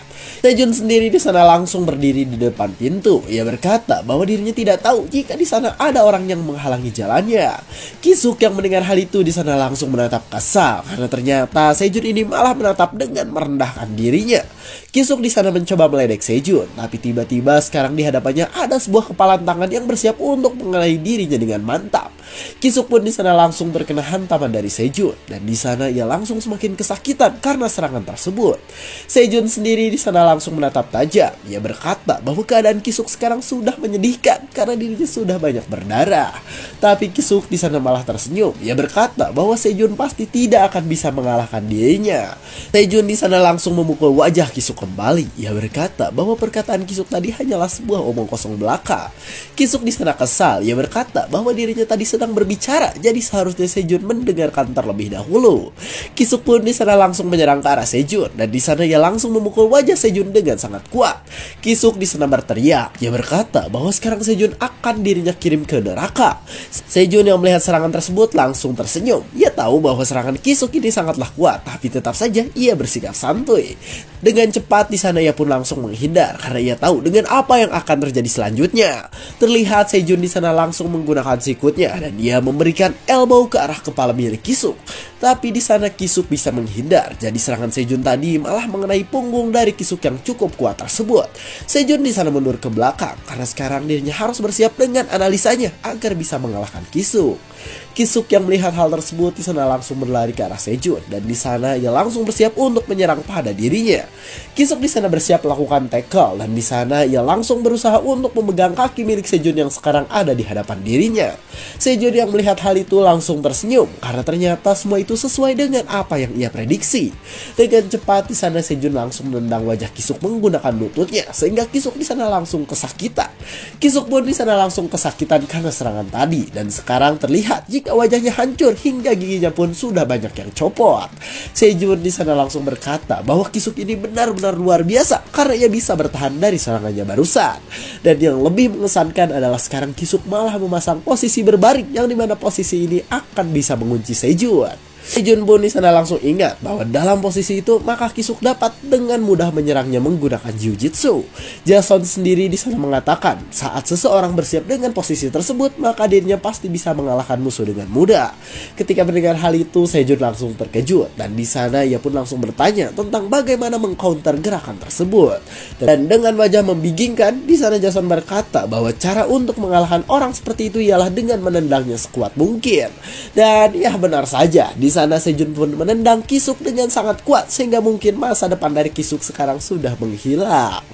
Sejun sendiri di sana langsung berdiri di depan pintu. Ia berkata bahwa dirinya tidak tahu jika di sana ada orang yang menghalangi jalannya. Kisuk yang mendengar hal itu di sana langsung menatap kesal karena ternyata Sejun ini malah menatap dengan merendahkan dirinya. Kisuk di sana mencoba meledek Sejun, tapi tiba-tiba sekarang di hadapannya ada sebuah kepalan tangan yang bersiap untuk mengenai dirinya dengan mantap. Kisuk pun di sana langsung terkena hantaman dari Sejun dan di sana ia langsung semakin kesakitan karena serangan tersebut. Sejun sendiri di sana langsung menatap tajam. Ia berkata bahwa keadaan Kisuk sekarang sudah menyedihkan karena dirinya sudah banyak berdarah. Tapi Kisuk di sana malah tersenyum. Ia berkata bahwa Sejun pasti tidak akan bisa mengalahkan dirinya. Sejun di sana langsung memukul wajah Kisuk kembali. Ia berkata bahwa perkataan Kisuk tadi hanyalah sebuah omong kosong belaka. Kisuk di sana kesal. Ia berkata bahwa dirinya tadi sedang berbicara, jadi seharusnya Sejun mendengarkan terlebih dahulu. Kisuk pun di sana langsung menyerang ke arah Sejun dan di sana ia langsung memukul wajah Sejun dengan sangat kuat. Kisuk di sana berteriak. Ia berkata bahwa sekarang Sejun akan dirinya kirim ke neraka. Sejun yang melihat serangan tersebut langsung tersenyum. Ia tahu bahwa serangan Kisuk ini sangatlah kuat, tapi tetap saja ia bersikap santuy. Dengan cepat di sana ia pun langsung menghindar karena ia tahu dengan apa yang akan terjadi selanjutnya. Terlihat Sejun di sana langsung menggunakan sikutnya dan dia memberikan elbow ke arah kepala milik Kisuk. Tapi di sana Kisuk bisa menghindar. Jadi serangan Sejun tadi malah mengenai punggung dari Kisuk yang cukup kuat tersebut. Sejun di sana mundur ke belakang karena sekarang dirinya harus bersiap dengan analisanya agar bisa mengalahkan Kisuk. Kisuk yang melihat hal tersebut di sana langsung berlari ke arah Sejun dan di sana ia langsung bersiap untuk menyerang pada dirinya. Kisuk di sana bersiap melakukan tackle dan di sana ia langsung berusaha untuk memegang kaki milik Sejun yang sekarang ada di hadapan dirinya. Sejun yang melihat hal itu langsung tersenyum karena ternyata semua itu sesuai dengan apa yang ia prediksi. Dengan cepat di sana Sejun langsung menendang wajah Kisuk menggunakan lututnya sehingga Kisuk di sana langsung kesakitan. Kisuk pun di sana langsung kesakitan karena serangan tadi dan sekarang terlihat jika wajahnya hancur hingga giginya pun sudah banyak yang copot. Sejun di sana langsung berkata bahwa Kisuk ini benar-benar luar biasa karena ia bisa bertahan dari serangannya barusan. Dan yang lebih mengesankan adalah sekarang Kisuk malah memasang posisi berbaring yang dimana posisi ini akan bisa mengunci Sejun. Sejun pun di sana langsung ingat bahwa dalam posisi itu maka Kisuk dapat dengan mudah menyerangnya menggunakan Jiu-Jitsu. Jason sendiri di sana mengatakan saat seseorang bersiap dengan posisi tersebut maka dirinya pasti bisa mengalahkan musuh dengan mudah. Ketika mendengar hal itu Sejun langsung terkejut dan di sana ia pun langsung bertanya tentang bagaimana mengcounter gerakan tersebut. Dan dengan wajah membingungkan di sana Jason berkata bahwa cara untuk mengalahkan orang seperti itu ialah dengan menendangnya sekuat mungkin. Dan ya benar saja, di sana Sejun pun menendang Kisuk dengan sangat kuat sehingga mungkin masa depan dari Kisuk sekarang sudah menghilang.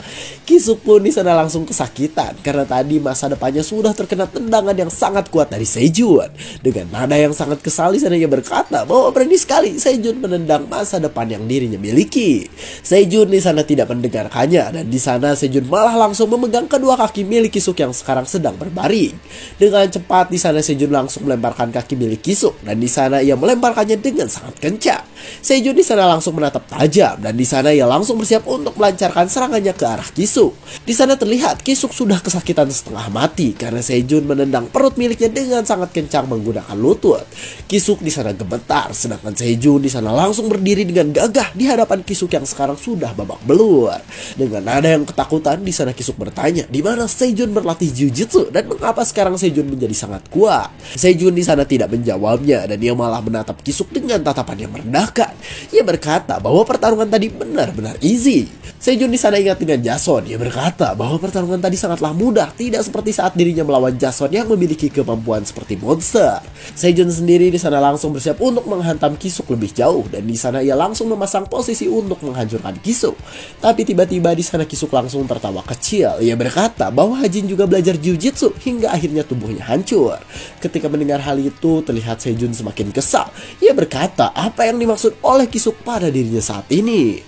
Kisuk pun di sana langsung kesakitan karena tadi masa depannya sudah terkena tendangan yang sangat kuat dari Sejun. Dengan nada yang sangat kesal di sana ia berkata bahwa berani sekali Sejun menendang masa depan yang dirinya miliki. Sejun di sana tidak mendengarkannya dan di sana Sejun malah langsung memegang kedua kaki milik Kisuk yang sekarang sedang berbaring. Dengan cepat di sana Sejun langsung melemparkan kaki milik Kisuk dan di sana ia melemparkan dengan sangat kencang. Sejun di sana langsung menatap tajam dan di sana ia langsung bersiap untuk melancarkan serangannya ke arah Kisuk. Di sana terlihat Kisuk sudah kesakitan setengah mati karena Sejun menendang perut miliknya dengan sangat kencang menggunakan lutut. Kisuk di sana gemetar sedangkan Sejun di sana langsung berdiri dengan gagah di hadapan Kisuk yang sekarang sudah babak belur. Dengan nada yang ketakutan di sana Kisuk bertanya di mana Sejun berlatih Jiu-Jitsu dan mengapa sekarang Sejun menjadi sangat kuat. Sejun di sana tidak menjawabnya dan ia malah menatap Kisuk dengan tatapan yang merendahkan. Ia berkata bahwa pertarungan tadi benar-benar easy. Sejun di sana ingat dengan Jason. Ia berkata bahwa pertarungan tadi sangatlah mudah, tidak seperti saat dirinya melawan Jason yang memiliki kemampuan seperti monster. Sejun sendiri di sana langsung bersiap untuk menghantam Kisuk lebih jauh dan di sana ia langsung memasang posisi untuk menghancurkan Kisuk. Tapi tiba-tiba di sana Kisuk langsung tertawa kecil. Ia berkata bahwa Hajin juga belajar Jiu-Jitsu hingga akhirnya tubuhnya hancur. Ketika mendengar hal itu terlihat Sejun semakin kesal. Ia berkata apa yang dimaksud oleh Kisuk pada dirinya saat ini.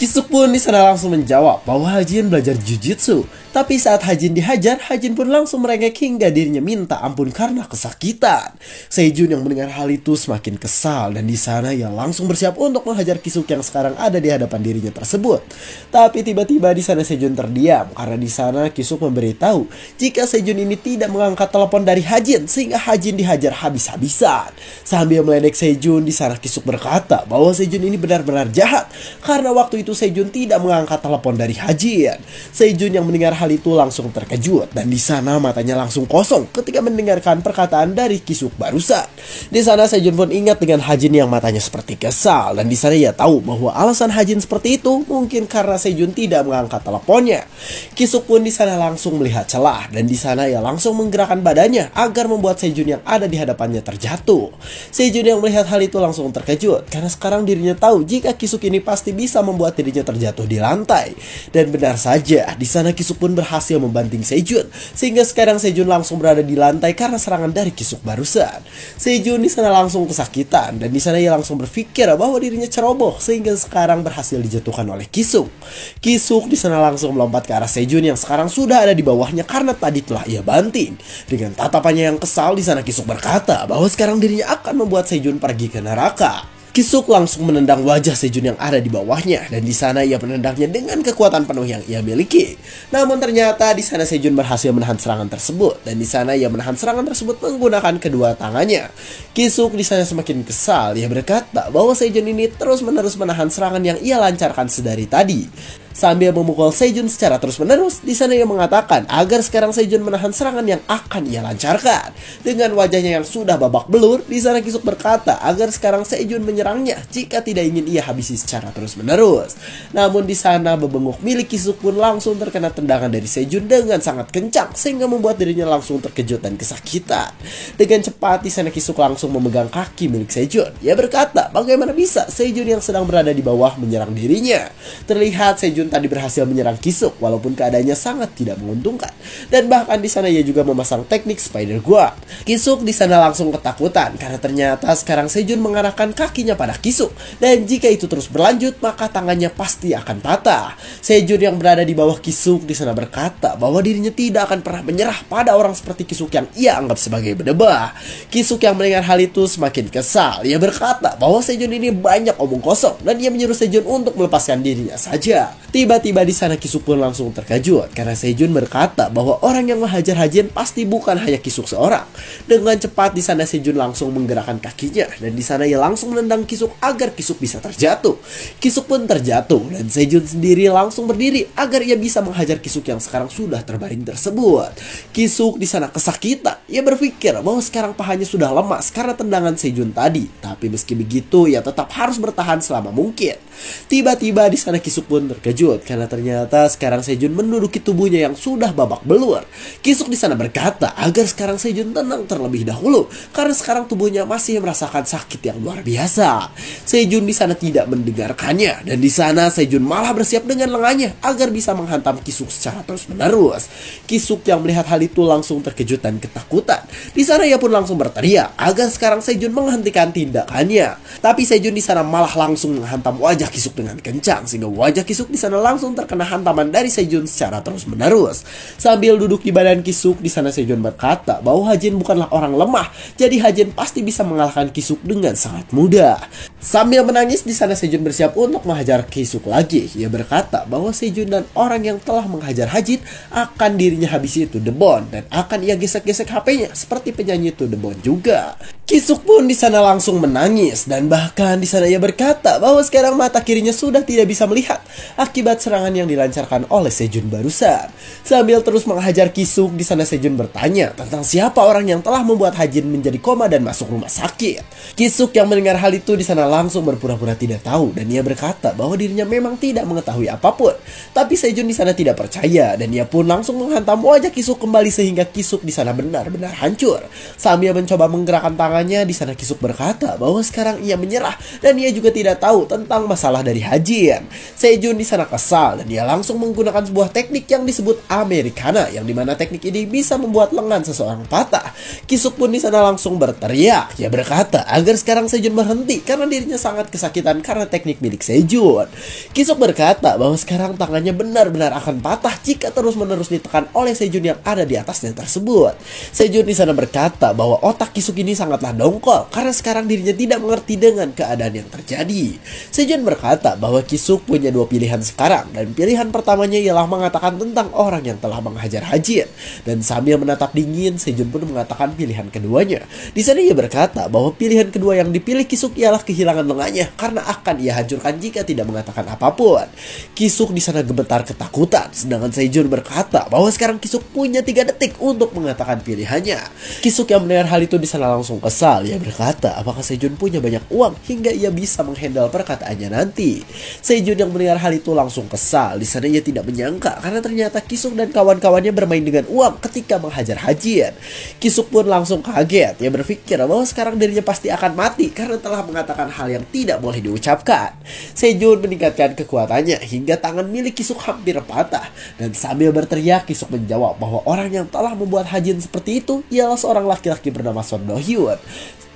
Kisuk pun di sana langsung menjawab bahwa Hajin belajar jujitsu. Tapi saat Hajin dihajar, Hajin pun langsung merengek hingga dirinya minta ampun karena kesakitan. Sejun yang mendengar hal itu semakin kesal dan di sana ia langsung bersiap untuk menghajar Kisuk yang sekarang ada di hadapan dirinya tersebut. Tapi tiba-tiba di sana Sejun terdiam karena di sana Kisuk memberitahu jika Sejun ini tidak mengangkat telepon dari Hajin sehingga Hajin dihajar habis-habisan. Sambil meledek Sejun, di sana Kisuk berkata bahwa Sejun ini benar-benar jahat karena waktu itu Sejun tidak mengangkat telepon dari Hajin. Sejun yang mendengar hal itu langsung terkejut dan di sana matanya langsung kosong ketika mendengarkan perkataan dari Kisuk barusan. Di sana Sejun pun ingat dengan Hajin yang matanya seperti kesal dan di sana ia tahu bahwa alasan Hajin seperti itu mungkin karena Sejun tidak mengangkat teleponnya. Kisuk pun di sana langsung melihat celah dan di sana ia langsung menggerakkan badannya agar membuat Sejun yang ada di hadapannya terjatuh. Sejun yang melihat hal itu langsung terkejut karena sekarang dirinya tahu jika Kisuk ini pasti bisa membuat dirinya terjatuh di lantai. Dan benar saja, di sana Kisuk pun berhasil membanting Sejun sehingga sekarang Sejun langsung berada di lantai karena serangan dari Kisuk barusan. Sejun di sana langsung kesakitan dan di sana ia langsung berpikir bahwa dirinya ceroboh sehingga sekarang berhasil dijatuhkan oleh Kisuk. Kisuk di sana langsung melompat ke arah Sejun yang sekarang sudah ada di bawahnya karena tadi telah ia banting. Dengan tatapannya yang kesal, di sana Kisuk berkata bahwa sekarang dirinya akan membuat Sejun pergi ke neraka. Kisuk langsung menendang wajah Sejun yang ada di bawahnya dan di sana ia menendangnya dengan kekuatan penuh yang ia miliki. Namun ternyata di sana Sejun berhasil menahan serangan tersebut dan di sana ia menahan serangan tersebut menggunakan kedua tangannya. Kisuk di sana semakin kesal, ia berkata bahwa Sejun ini terus-menerus menahan serangan yang ia lancarkan sedari tadi. Sambil memukul Sejun secara terus-menerus, di sana ia mengatakan agar sekarang Sejun menahan serangan yang akan ia lancarkan. Dengan wajahnya yang sudah babak belur, di sana Kisuk berkata agar sekarang Sejun menyerangnya jika tidak ingin ia habisi secara terus-menerus. Namun di sana bebenguk milik Kisuk pun langsung terkena tendangan dari Sejun dengan sangat kencang sehingga membuat dirinya langsung terkejut dan kesakitan. Dengan cepat di sana Kisuk langsung memegang kaki milik Sejun. Ia berkata bagaimana bisa Sejun yang sedang berada di bawah menyerang dirinya. Terlihat Sejun tadi berhasil menyerang Kisuk walaupun keadaannya sangat tidak menguntungkan dan bahkan di sana ia juga memasang teknik Spider Guard. Kisuk di sana langsung ketakutan karena ternyata sekarang Sejun mengarahkan kakinya pada Kisuk dan jika itu terus berlanjut maka tangannya pasti akan patah. Sejun yang berada di bawah Kisuk di sana berkata bahwa dirinya tidak akan pernah menyerah pada orang seperti Kisuk yang ia anggap sebagai berdebah. Kisuk yang mendengar hal itu semakin kesal. Ia berkata bahwa Sejun ini banyak omong kosong dan ia menyuruh Sejun untuk melepaskan dirinya saja. Tiba-tiba di sana Kisuk pun langsung terkejut karena Sejun berkata bahwa orang yang menghajar Hajin pasti bukan hanya Kisuk seorang. Dengan cepat di sana Sejun langsung menggerakkan kakinya dan di sana ia langsung menendang Kisuk agar Kisuk bisa terjatuh. Kisuk pun terjatuh dan Sejun sendiri langsung berdiri agar ia bisa menghajar Kisuk yang sekarang sudah terbaring tersebut. Kisuk di sana kesakitan. Ia berpikir bahwa sekarang pahanya sudah lemas karena tendangan Sejun tadi. Tapi meski begitu ia tetap harus bertahan selama mungkin. Tiba-tiba di sana Kisuk pun terkejut karena ternyata sekarang Sejun menduduki tubuhnya yang sudah babak belur. Kisuk di sana berkata agar sekarang Sejun tenang terlebih dahulu karena sekarang tubuhnya masih merasakan sakit yang luar biasa. Sejun di sana tidak mendengarkannya dan di sana Sejun malah bersiap dengan lengannya agar bisa menghantam Kisuk secara terus-menerus. Kisuk yang melihat hal itu langsung terkejut dan ketakutan. Di sana ia pun langsung berteriak agar sekarang Sejun menghentikan tindakannya. Tapi Sejun di sana malah langsung menghantam wajah Kisuk dengan kencang sehingga wajah Kisuk di sana langsung terkena hantaman dari Sejun secara terus-menerus. Sambil duduk di badan Kisuk, di sana Sejun berkata bahwa Hajin bukanlah orang lemah, jadi Hajin pasti bisa mengalahkan Kisuk dengan sangat mudah. Sambil menangis, di sana Sejun bersiap untuk menghajar Kisuk lagi. Ia berkata bahwa Sejun dan orang yang telah menghajar Hajin akan dirinya habisi itu Debon dan akan ia gesek-gesek HP-nya seperti penyanyi itu Debon juga. Kisuk pun di sana langsung menangis dan bahkan di sana ia berkata bahwa sekarang mata kirinya sudah tidak bisa melihat akibat serangan yang dilancarkan oleh Sejun barusan. Sambil terus menghajar Kisuk, di sana Sejun bertanya tentang siapa orang yang telah membuat Hajin menjadi koma dan masuk rumah sakit. Kisuk yang mendengar hal itu di sana langsung berpura-pura tidak tahu dan ia berkata bahwa dirinya memang tidak mengetahui apapun. Tapi Sejun di sana tidak percaya dan ia pun langsung menghantam wajah Kisuk kembali sehingga Kisuk di sana benar-benar hancur. Sambil mencoba menggerakkan tangannya, di sana Kisuk berkata bahwa sekarang ia menyerah dan ia juga tidak tahu tentang masalah dari Hajin. Sejun di sana kesal dan dia langsung menggunakan sebuah teknik yang disebut Americana, yang dimana teknik ini bisa membuat lengan seseorang patah. Kisuk pun di sana langsung berteriak. Ia berkata agar sekarang Sejun berhenti karena dirinya sangat kesakitan karena teknik milik Sejun. Kisuk berkata bahwa sekarang tangannya benar-benar akan patah jika terus-menerus ditekan oleh Sejun yang ada di atasnya tersebut. Sejun di sana berkata bahwa otak Kisuk ini sangatlah dongkol karena sekarang dirinya tidak mengerti dengan keadaan yang terjadi. Sejun berkata bahwa Kisuk punya dua pilihan sekarang, dan pilihan pertamanya ialah mengatakan tentang orang yang telah menghajar Hajin. Dan sambil menatap dingin, Sejun pun mengatakan pilihan keduanya. Di sana ia berkata bahwa pilihan kedua yang dipilih Kisuk ialah kehilangan lengannya karena akan ia hancurkan jika tidak mengatakan apapun. Kisuk di sana gemetar ketakutan, sedangkan Sejun berkata bahwa sekarang Kisuk punya 3 detik untuk mengatakan pilihannya. Kisuk yang mendengar hal itu di sana langsung kesal. Ia berkata apakah Sejun punya banyak uang hingga ia bisa menghandle perkataannya nanti. Sejun yang mendengar hal itu langsung kesal. Di sana ia tidak menyangka karena ternyata Kisuk dan kawan-kawannya bermain dengan uang ketika menghajar Hajin. Kisuk pun langsung kaget. Ia berpikir bahwa sekarang dirinya pasti akan mati karena telah mengatakan hal yang tidak boleh diucapkan. Sejun meningkatkan kekuatannya hingga tangan milik Kisuk hampir patah, dan sambil berteriak Kisuk menjawab bahwa orang yang telah membuat Hajin seperti itu ialah seorang laki-laki bernama Son Do-hyun.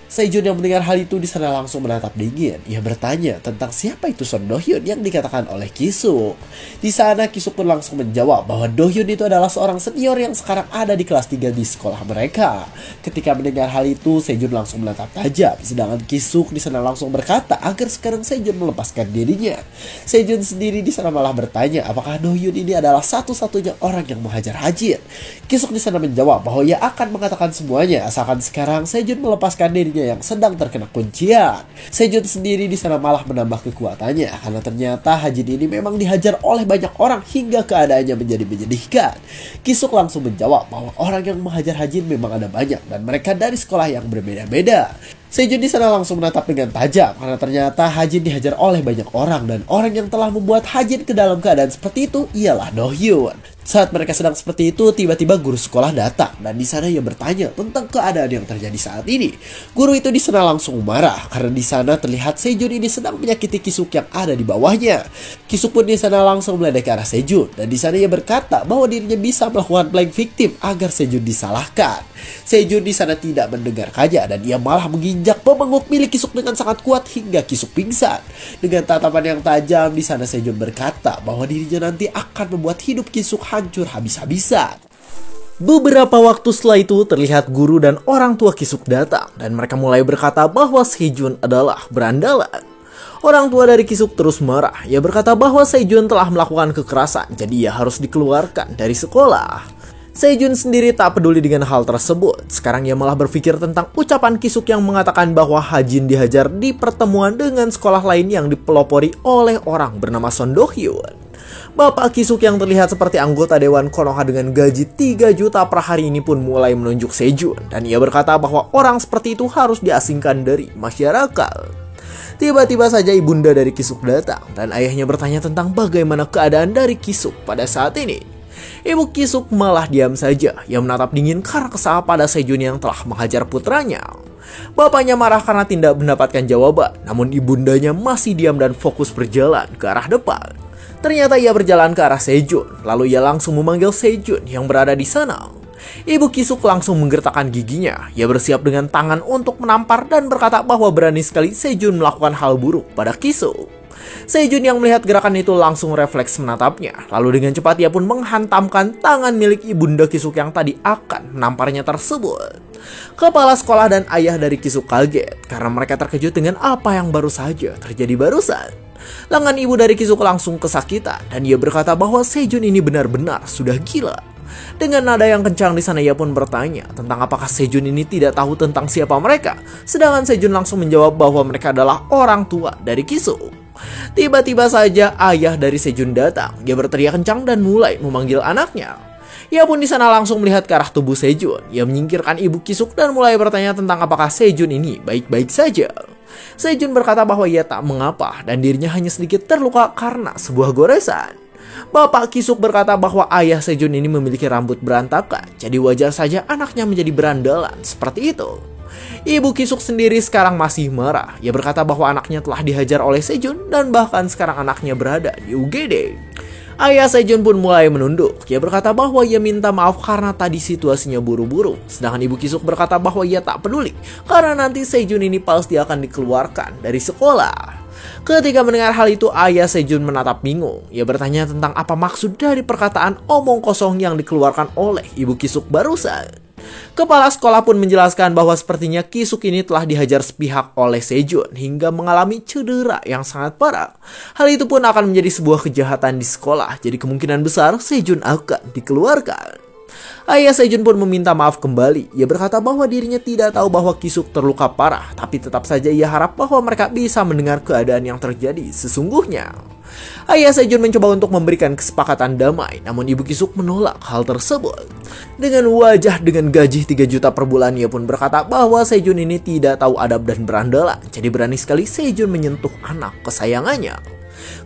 Sejun yang mendengar hal itu di sana langsung menatap dingin. Ia bertanya tentang siapa itu Son Do-hyun yang dikatakan oleh Kisuk. Di sana Kisuk pun langsung menjawab bahwa Do-hyun itu adalah seorang senior yang sekarang ada di kelas 3 di sekolah mereka. Ketika mendengar hal itu, Sejun langsung menatap tajam, sedangkan Kisuk di sana langsung berkata agar sekarang Sejun melepaskan dirinya. Sejun sendiri di sana malah bertanya apakah Do-hyun ini adalah satu-satunya orang yang menghajar Hajin. Kisuk di sana menjawab bahwa ia akan mengatakan semuanya asalkan sekarang Sejun melepaskan dirinya yang sedang terkena kuncian. Sejun sendiri di sana malah menambah kekuatannya karena ternyata Hajin ini memang dihajar oleh banyak orang hingga keadaannya menjadi menyedihkan. Kisuk langsung menjawab bahwa orang yang menghajar Hajin memang ada banyak dan mereka dari sekolah yang berbeda-beda. Sejun di sana langsung menatap dengan tajam karena ternyata Hajin dihajar oleh banyak orang, dan orang yang telah membuat Hajin ke dalam keadaan seperti itu ialah Do-hyun. Saat mereka sedang seperti itu, tiba-tiba guru sekolah datang dan di sana ia bertanya tentang keadaan yang terjadi saat ini. Guru itu di sana langsung marah karena di sana terlihat Sejun ini sedang menyakiti Kisuk yang ada di bawahnya. Kisuk pun di sana langsung meledek ke arah Sejun dan di sana ia berkata bahwa dirinya bisa melakukan playing victim agar Sejun disalahkan. Sejun di sana tidak mendengarkannya dan ia malah menginjak pemenguk milik Kisuk dengan sangat kuat hingga Kisuk pingsan. Dengan tatapan yang tajam di sana Sejun berkata bahwa dirinya nanti akan membuat hidup Kisuk hancur habis-habisan. Beberapa waktu setelah itu terlihat guru dan orang tua Kisuk datang dan mereka mulai berkata bahwa Sejun adalah berandalan. Orang tua dari Kisuk terus marah. Ia berkata bahwa Sejun telah melakukan kekerasan, jadi ia harus dikeluarkan dari sekolah. Sejun sendiri tak peduli dengan hal tersebut. Sekarang ia malah berpikir tentang ucapan Kisuk yang mengatakan bahwa Hajin dihajar di pertemuan dengan sekolah lain yang dipelopori oleh orang bernama Son Do-hyun. Bapak Kisuk yang terlihat seperti anggota Dewan Konoha dengan gaji 3 juta per hari ini pun mulai menunjuk Sejun, dan ia berkata bahwa orang seperti itu harus diasingkan dari masyarakat. Tiba-tiba saja ibunda dari Kisuk datang dan ayahnya bertanya tentang bagaimana keadaan dari Kisuk pada saat ini. Ibu Kisuk malah diam saja. Ia menatap dingin karena kesal pada Sejun yang telah menghajar putranya. Bapaknya marah karena tidak mendapatkan jawaban, namun ibundanya masih diam dan fokus berjalan ke arah depan. Ternyata ia berjalan ke arah Sejun, lalu ia langsung memanggil Sejun yang berada di sana. Ibu Kisuk langsung menggertakkan giginya. Ia bersiap dengan tangan untuk menampar dan berkata bahwa berani sekali Sejun melakukan hal buruk pada Kisuk. Sejun yang melihat gerakan itu langsung refleks menatapnya. Lalu dengan cepat ia pun menghantamkan tangan milik ibunda Kisuk yang tadi akan menamparnya tersebut. Kepala sekolah dan ayah dari Kisuk kaget karena mereka terkejut dengan apa yang baru saja terjadi barusan. Lengan ibu dari Kisuk langsung kesakitan dan ia berkata bahwa Sejun ini benar-benar sudah gila. Dengan nada yang kencang di sana ia pun bertanya tentang apakah Sejun ini tidak tahu tentang siapa mereka. Sedangkan Sejun langsung menjawab bahwa mereka adalah orang tua dari Kisuk. Tiba-tiba saja ayah dari Sejun datang. Dia berteriak kencang dan mulai memanggil anaknya. Ia pun di sana langsung melihat ke arah tubuh Sejun. Ia menyingkirkan ibu Kisuk dan mulai bertanya tentang apakah Sejun ini baik-baik saja. Sejun berkata bahwa ia tak mengapa dan dirinya hanya sedikit terluka karena sebuah goresan. Bapak Kisuk berkata bahwa ayah Sejun ini memiliki rambut berantakan, jadi wajar saja anaknya menjadi berandalan seperti itu. Ibu Kisuk sendiri sekarang masih marah. Ia berkata bahwa anaknya telah dihajar oleh Sejun dan bahkan sekarang anaknya berada di UGD. Ayah Sejun pun mulai menunduk. Ia berkata bahwa ia minta maaf karena tadi situasinya buru-buru. Sedangkan Ibu Kisuk berkata bahwa ia tak peduli karena nanti Sejun ini pasti akan dikeluarkan dari sekolah. Ketika mendengar hal itu, ayah Sejun menatap bingung. Ia bertanya tentang apa maksud dari perkataan omong kosong yang dikeluarkan oleh Ibu Kisuk barusan. Kepala sekolah pun menjelaskan bahwa sepertinya Kisuk ini telah dihajar sepihak oleh Sejun hingga mengalami cedera yang sangat parah. Hal itu pun akan menjadi sebuah kejahatan di sekolah, jadi kemungkinan besar Sejun akan dikeluarkan. Ayah Sejun pun meminta maaf kembali. Ia berkata bahwa dirinya tidak tahu bahwa Kisuk terluka parah, tapi tetap saja ia harap bahwa mereka bisa mendengar keadaan yang terjadi sesungguhnya. Ayah Sejun mencoba untuk memberikan kesepakatan damai, namun Ibu Kisuk menolak hal tersebut. Dengan wajah dengan gaji 3 juta per bulan, ia pun berkata bahwa Sejun ini tidak tahu adab dan berandalan. Jadi berani sekali Sejun menyentuh anak kesayangannya.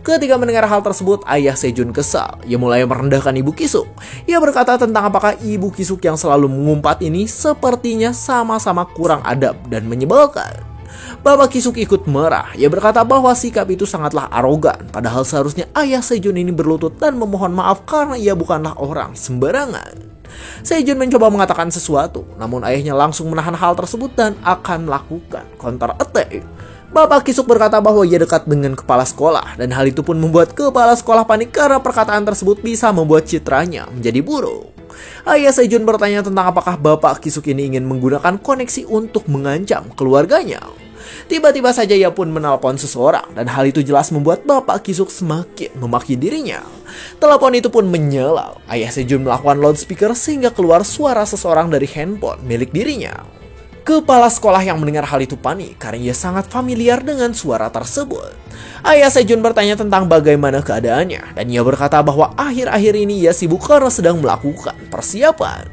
Ketika mendengar hal tersebut, ayah Sejun kesal. Ia mulai merendahkan Ibu Kisuk. Ia berkata tentang apakah Ibu Kisuk yang selalu mengumpat ini sepertinya sama-sama kurang adab dan menyebalkan. Bapak Kisuk ikut marah. Ia berkata bahwa sikap itu sangatlah arogan. Padahal seharusnya ayah Sejun ini berlutut dan memohon maaf karena ia bukanlah orang sembarangan. Sejun mencoba mengatakan sesuatu, namun ayahnya langsung menahan hal tersebut dan akan melakukan counter attack. Bapak Kisuk berkata bahwa ia dekat dengan kepala sekolah, dan hal itu pun membuat kepala sekolah panik karena perkataan tersebut bisa membuat citranya menjadi buruk. Ayah Sejun bertanya tentang apakah Bapak Kisuk ini ingin menggunakan koneksi untuk mengancam keluarganya. Tiba-tiba saja ia pun menelpon seseorang, dan hal itu jelas membuat Bapak Kisuk semakin memaki dirinya. Telepon itu pun menyala. Ayah Sejun melakukan loudspeaker sehingga keluar suara seseorang dari handphone milik dirinya. Kepala sekolah yang mendengar hal itu panik karena ia sangat familiar dengan suara tersebut. Ayah Sejun bertanya tentang bagaimana keadaannya, dan ia berkata bahwa akhir-akhir ini ia sibuk karena sedang melakukan persiapan.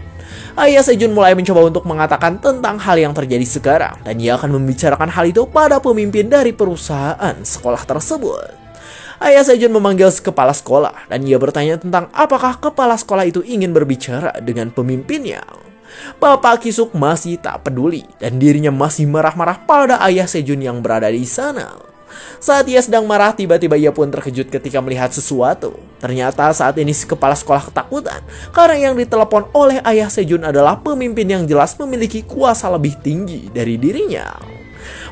Ayah Sejun mulai mencoba untuk mengatakan tentang hal yang terjadi sekarang, dan ia akan membicarakan hal itu pada pemimpin dari perusahaan sekolah tersebut. Ayah Sejun memanggil kepala sekolah, dan ia bertanya tentang apakah kepala sekolah itu ingin berbicara dengan pemimpinnya. Bapak Kisuk masih tak peduli dan dirinya masih marah-marah pada ayah Sejun yang berada di sana. Saat ia sedang marah, tiba-tiba ia pun terkejut ketika melihat sesuatu. Ternyata saat ini si kepala sekolah ketakutan karena yang ditelepon oleh ayah Sejun adalah pemimpin yang jelas memiliki kuasa lebih tinggi dari dirinya.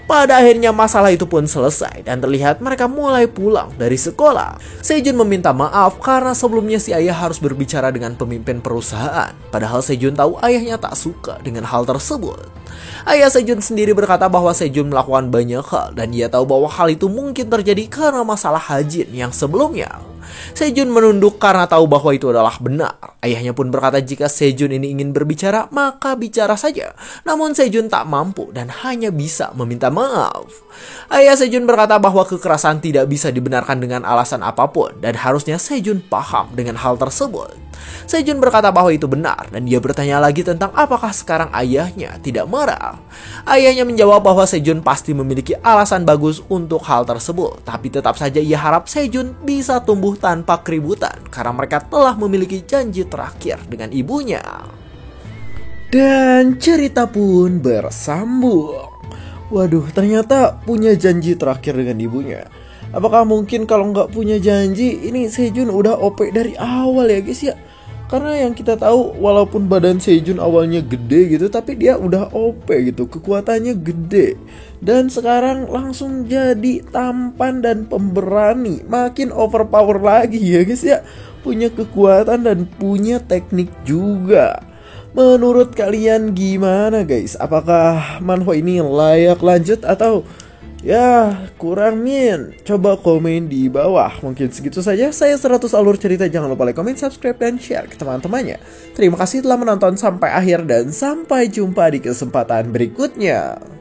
Pada akhirnya masalah itu pun selesai dan terlihat mereka mulai pulang dari sekolah. Sejun meminta maaf karena sebelumnya si ayah harus berbicara dengan pemimpin perusahaan. Padahal Sejun tahu ayahnya tak suka dengan hal tersebut. Ayah Sejun sendiri berkata bahwa Sejun melakukan banyak hal dan dia tahu bahwa hal itu mungkin terjadi karena masalah Hajin yang sebelumnya. Sejun menunduk karena tahu bahwa itu adalah benar. Ayahnya pun berkata jika Sejun ini ingin berbicara, maka bicara saja. Namun Sejun tak mampu dan hanya bisa meminta maaf. Ayah Sejun berkata bahwa kekerasan tidak bisa dibenarkan dengan alasan apapun dan harusnya Sejun paham dengan hal tersebut. Sejun berkata bahwa itu benar dan dia bertanya lagi tentang apakah sekarang ayahnya tidak marah. Ayahnya menjawab bahwa Sejun pasti memiliki alasan bagus untuk hal tersebut, tapi tetap saja ia harap Sejun bisa tumbuh tanpa keributan karena mereka telah memiliki janji terakhir dengan ibunya. Dan cerita pun bersambung. Waduh, ternyata punya janji terakhir dengan ibunya. Apakah mungkin kalau nggak punya janji, ini Sejun udah OP dari awal ya guys ya? Karena yang kita tahu, walaupun badan Sejun awalnya gede gitu, tapi dia udah OP gitu, kekuatannya gede. Dan sekarang langsung jadi tampan dan pemberani, makin overpower lagi ya guys ya. Punya kekuatan dan punya teknik juga. Menurut kalian gimana guys? Apakah manhwa ini layak lanjut atau ya kurang min? Coba komen di bawah. Mungkin segitu saja. Saya 100 Alur Cerita. Jangan lupa like, comment, subscribe, dan share ke teman-temannya. Terima kasih telah menonton sampai akhir dan sampai jumpa di kesempatan berikutnya.